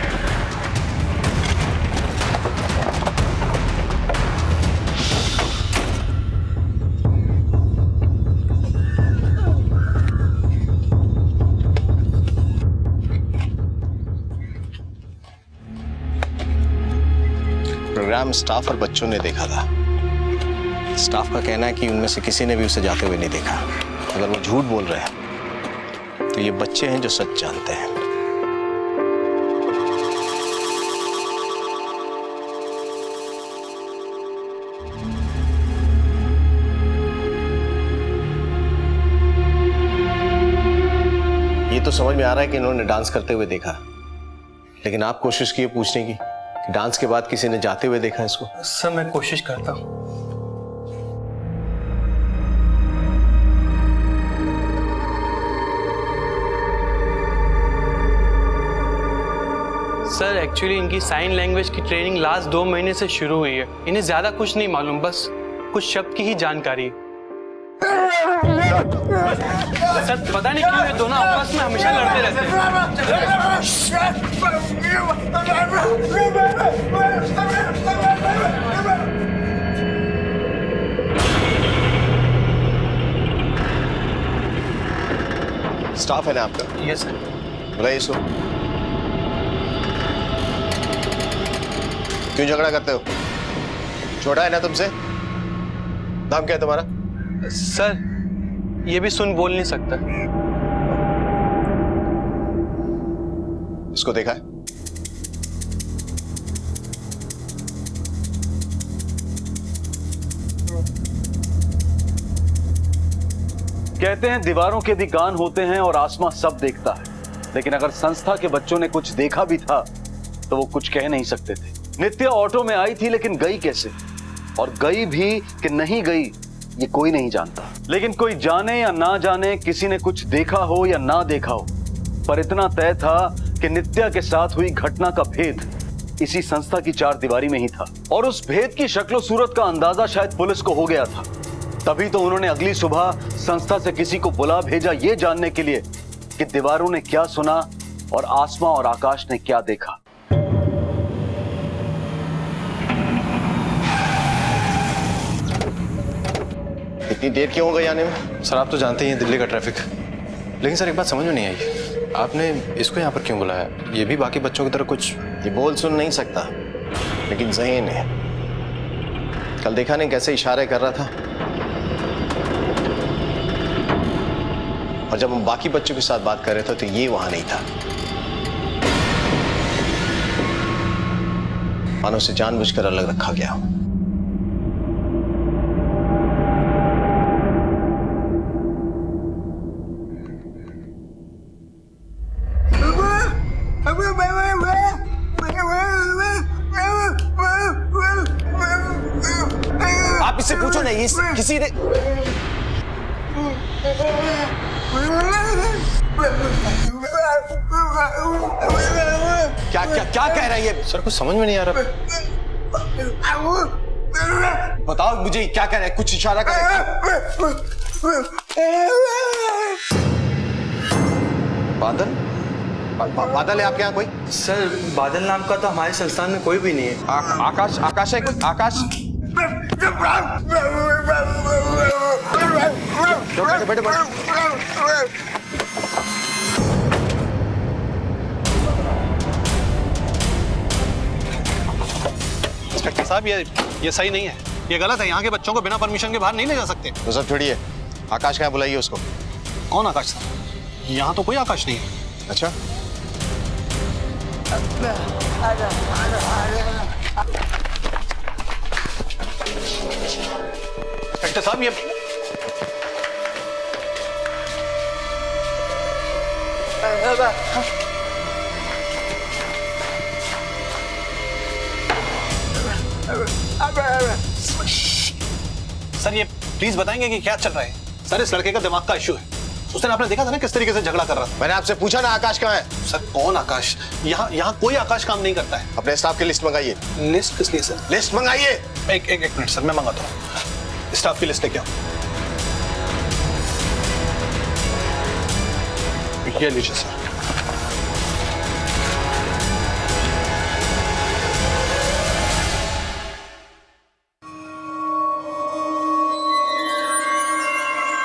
Speaker 21: प्रोग्राम स्टाफ और बच्चों ने देखा था। स्टाफ का कहना है कि उनमें से किसी ने भी उसे जाते हुए नहीं देखा। अगर वो झूठ बोल रहे हैं तो ये बच्चे हैं जो सच जानते हैं। ये तो समझ में आ रहा है कि इन्होंने डांस करते हुए देखा, लेकिन आप कोशिश किए पूछने की कि डांस के बाद किसी ने जाते हुए देखा इसको।
Speaker 23: सर मैं कोशिश करता हूँ।
Speaker 9: सर एक्चुअली इनकी साइन लैंग्वेज की ट्रेनिंग लास्ट 2 महीने से शुरू हुई है। इन्हें ज्यादा कुछ नहीं मालूम, बस कुछ शब्द की ही जानकारी है। सर पता नहीं क्यों ये दोनों आपस में हमेशा लड़ते रहते हैं।
Speaker 21: स्टाफ है ना आपका?
Speaker 23: Yes sir.
Speaker 21: बुलाइए इसको। क्यों झगड़ा करते हो? छोटा है ना तुमसे? नाम क्या है तुम्हारा?
Speaker 9: सर ये भी सुन बोल नहीं सकता।
Speaker 21: इसको देखा है?
Speaker 4: कहते हैं दीवारों के भी कान होते हैं और आसमां सब देखता है, लेकिन अगर संस्था के बच्चों ने कुछ देखा भी था तो वो कुछ कह नहीं सकते थे। नित्या ऑटो में आई थी, लेकिन गई कैसे, और गई भी कि नहीं गई ये कोई नहीं जानता। लेकिन कोई जाने या ना जाने, किसी ने कुछ देखा हो या ना देखा हो, पर इतना तय था कि नित्या के साथ हुई घटना का भेद इसी संस्था की चार दीवारी में ही था। और उस भेद की शक्लो सूरत का अंदाजा शायद पुलिस को हो गया था। तभी तो उन्होंने अगली सुबह संस्था से किसी को बुला भेजा ये जानने के लिए कि दीवारों ने क्या सुना और आसमां और आकाश ने क्या देखा।
Speaker 21: इतनी देर क्यों हो गई आने में?
Speaker 1: सर आप तो जानते ही हैं दिल्ली का ट्रैफिक। लेकिन सर एक बात समझ में नहीं आई, आपने इसको यहाँ पर क्यों बुलाया? ये भी बाकी बच्चों की तरह कुछ
Speaker 21: ये बोल सुन नहीं सकता, लेकिन ज़हीन है। कल देखा नहीं कैसे इशारे कर रहा था, और जब हम बाकी बच्चों के साथ बात कर रहे थे तो ये वहां नहीं था। मानो उसे जानबूझकर अलग रखा गया। आप इससे पूछो नहीं, किसी ने क्या क्या क्या कह रहा है ये?
Speaker 1: सर कुछ समझ में नहीं आ रहा।
Speaker 21: बताओ मुझे क्या कह रहा है, कुछ इशारा कर रहा है। बादल? बादल है आपके यहाँ कोई?
Speaker 9: सर बादल नाम का तो हमारे संस्थान में कोई भी नहीं है।
Speaker 21: आकाश? आकाश है कोई? आकाश? बैठे बैठे।
Speaker 22: इंस्पेक्टर साहब ये सही नहीं है, ये गलत है। यहाँ के बच्चों को बिना परमिशन के बाहर नहीं ले जा सकते।
Speaker 21: तो सब छोड़िए, आकाश कहाँ बुलाइए उसको।
Speaker 22: कौन आकाश साहब? यहाँ तो कोई आकाश नहीं है।
Speaker 21: अच्छा
Speaker 22: इंस्पेक्टर साहब ये सर ये प्लीज बताएंगे कि क्या चल रहा है? सर इस लड़के का दिमाग का इशू है। उस दिन आपने देखा था ना किस तरीके से झगड़ा कर रहा था।
Speaker 21: मैंने आपसे पूछा ना आकाश कहाँ है?
Speaker 22: सर कौन आकाश? यहाँ कोई आकाश काम नहीं करता है।
Speaker 21: अपने स्टाफ की लिस्ट मंगाइए।
Speaker 22: लिस्ट किस लिए सर?
Speaker 21: लिस्ट मंगाइए।
Speaker 22: एक मिनट सर, मैं मंगाता हूँ। स्टाफ की लिस्ट लेके आओ। ये लीजिए सर।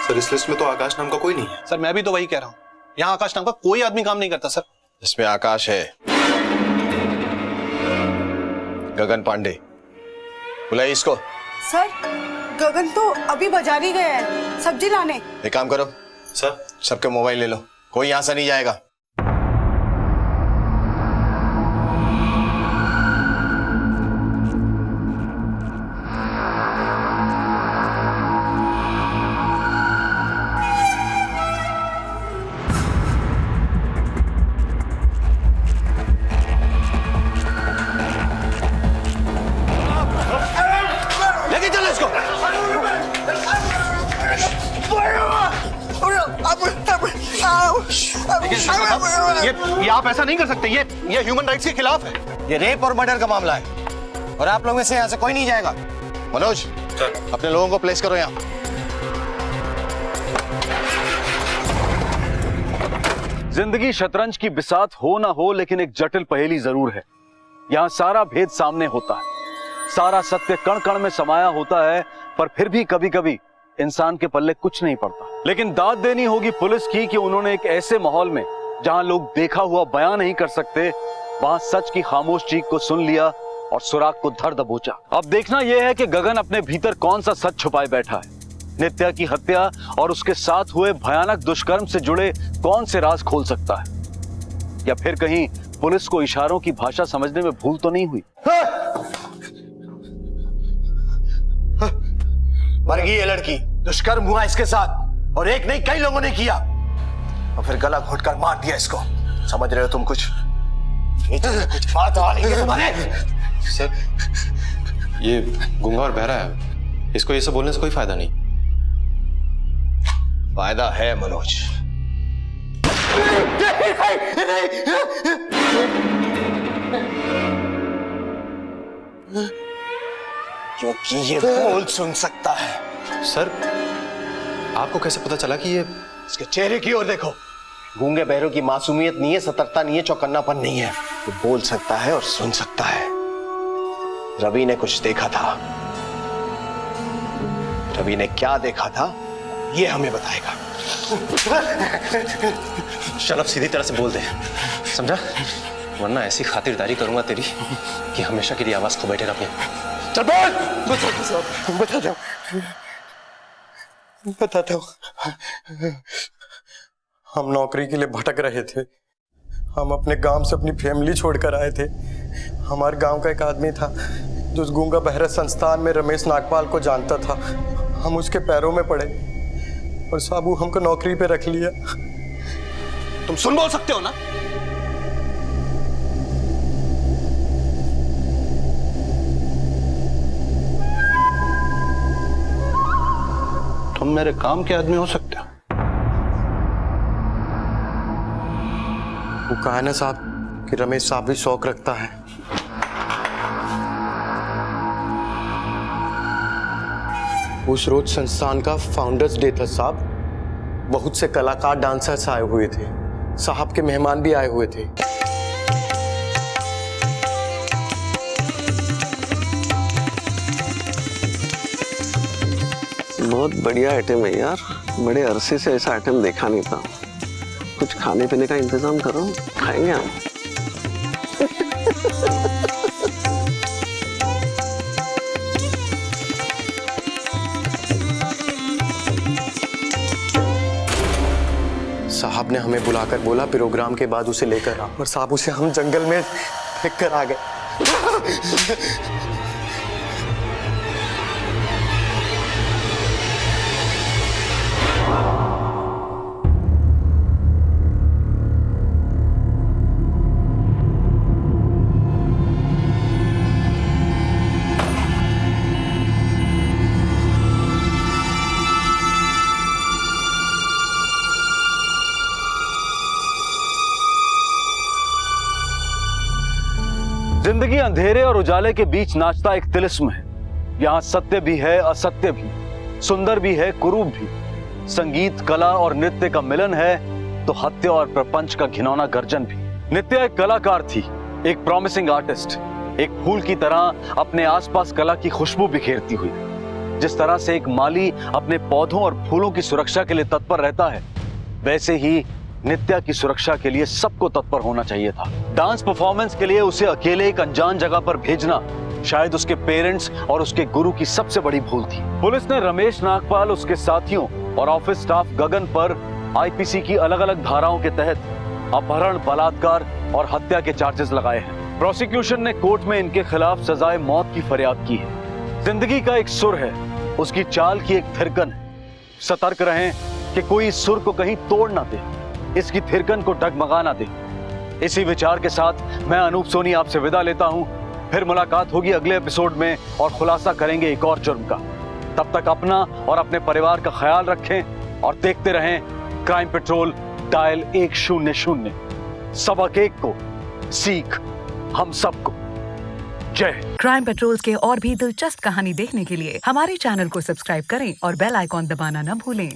Speaker 1: सर इस लिस्ट में तो आकाश नाम का कोई नहीं है।
Speaker 22: सर मैं भी तो वही कह रहा हूँ, यहाँ आकाश नाम का कोई आदमी काम नहीं करता सर।
Speaker 21: इसमें आकाश है, गगन पांडे, बुलाइए इसको।
Speaker 2: सर गगन तो अभी बाजार ही गया है सब्जी लाने।
Speaker 21: एक काम करो सर, सबके मोबाइल ले लो, कोई यहां से नहीं जाएगा। लेके चलो इसको।
Speaker 22: ये आप ऐसा नहीं कर सकते, ये ह्यूमन राइट्स के खिलाफ है।
Speaker 21: ये रेप और मर्डर का मामला है और आप लोगों में से यहाँ से कोई नहीं जाएगा। मनोज अपने लोगों को प्लेस करो यहाँ।
Speaker 4: जिंदगी शतरंज की बिसात हो ना हो, लेकिन एक जटिल पहेली जरूर है। यहाँ सारा भेद सामने होता है, सारा सत्य कण कण में समाया होता है, पर फिर भी कभी कभी इंसान के पल्ले कुछ नहीं पड़ता। लेकिन दाद देनी होगी पुलिस की कि उन्होंने एक ऐसे माहौल में जहां लोग देखा हुआ बयान नहीं कर सकते, वहां सच की खामोश चीख को सुन लिया और सुराग को धर दबोचा। अब देखना यह है कि गगन अपने भीतर कौन सा सच छुपाए बैठा है। नित्या की हत्या और उसके साथ हुए भयानक दुष्कर्म से जुड़े कौन से राज खोल सकता है? या फिर कहीं पुलिस को इशारों की भाषा समझने में भूल तो नहीं हुई?
Speaker 21: मर गई ये लड़की, दुष्कर्म हुआ इसके साथ और एक नहीं कई लोगों ने किया और फिर गला घोटकर मार दिया इसको। समझ रहे हो तुम कुछ? कुछ बात आ रही है तुम्हारे?
Speaker 1: सर, ये गूंगा और बहरा है, इसको ये सब बोलने से कोई फायदा नहीं।
Speaker 21: फायदा है मनोज। क्योंकि ये बोल सुन सकता है।
Speaker 1: सर, आपको कैसे पता चला कि ये?
Speaker 21: इसके चेहरे की ओर देखो। गूंगे बहरों की मासूमियत नहीं है, सतर्कता नहीं है, चौकन्नापन नहीं है। वो बोल सकता है और सुन सकता है। रवि ने कुछ देखा था। रवि ने क्या देखा था ये हमें बताएगा।
Speaker 1: चल अब सीधी तरह से बोल दे, समझा? वरना ऐसी खातिरदारी करूंगा तेरी कि हमेशा के लिए आवाज खो बैठेगा अपनी।
Speaker 21: चल बोल।
Speaker 11: बताता हूँ। हम नौकरी के लिए भटक रहे थे। हम अपने गांव से अपनी फैमिली छोड़कर आए थे। हमारे गांव का एक आदमी था जो उस गूंगा बहरा संस्थान में रमेश नागपाल को जानता था। हम उसके पैरों में पड़े और साबू हमको नौकरी पे रख लिया।
Speaker 21: तुम सुन बोल सकते हो ना?
Speaker 22: तुम मेरे काम के आदमी हो सकते हो।
Speaker 11: वो कहा ना साहब कि रमेश साहब भी शौक रखता है। उस रोज संस्थान का फाउंडर्स डे था साहब। बहुत से कलाकार, डांसर्स आए हुए थे। साहब के मेहमान भी आए हुए थे।
Speaker 12: बहुत बढ़िया आइटम है यार, बड़े अरसे से ऐसा आइटम देखा नहीं था। कुछ खाने पीने का इंतजाम करो, खाएंगे हम।
Speaker 11: साहब ने हमें बुलाकर बोला प्रोग्राम के बाद उसे लेकर आ, और साहब उसे हम जंगल में फेंक कर आ गए।
Speaker 4: जिंदगी अंधेरे और उजाले के बीच नाचता एक तिलिस्म है। यहाँ सत्य भी है, असत्य भी, सुंदर भी है, कुरूप भी। संगीत, कला और नृत्य का मिलन है तो हत्या और प्रपंच का घिनौना गर्जन भी। नित्या एक कलाकार थी, एक प्रॉमिसिंग आर्टिस्ट, एक फूल की तरह अपने आसपास कला की खुशबू बिखेरती हुई। जिस तरह से एक माली अपने पौधों और फूलों की सुरक्षा के लिए तत्पर रहता है, वैसे ही नित्या की सुरक्षा के लिए सबको तत्पर होना चाहिए था। डांस परफॉर्मेंस के लिए उसे अकेले एक अनजान जगह पर भेजना शायद उसके पेरेंट्स और उसके गुरु की सबसे बड़ी भूल थी। पुलिस ने रमेश नागपाल, उसके साथियों और ऑफिस स्टाफ गगन पर आईपीसी की अलग अलग धाराओं के तहत अपहरण, बलात्कार और हत्या के चार्जेस लगाए हैं। प्रोसिक्यूशन ने कोर्ट में इनके खिलाफ सजाए मौत की फरियाद की है। जिंदगी का एक सुर है, उसकी चाल की एक थिरकन है। सतर्क रहें कि कोई इस सुर को कहीं तोड़ ना दे, इसकी थिरकन को डगमगा ना दे। इसी विचार के साथ मैं अनूप सोनी आपसे विदा लेता हूं। फिर मुलाकात होगी अगले एपिसोड में और खुलासा करेंगे एक और जुर्म का। तब तक अपना और अपने परिवार का ख्याल रखें और देखते रहें क्राइम पेट्रोल डायल 100। सबक एक को, सीख हम सबको। जय।
Speaker 14: क्राइम पेट्रोल के और भी दिलचस्प कहानी देखने के लिए हमारे चैनल को सब्सक्राइब करें और बेल आइकॉन दबाना न भूलें।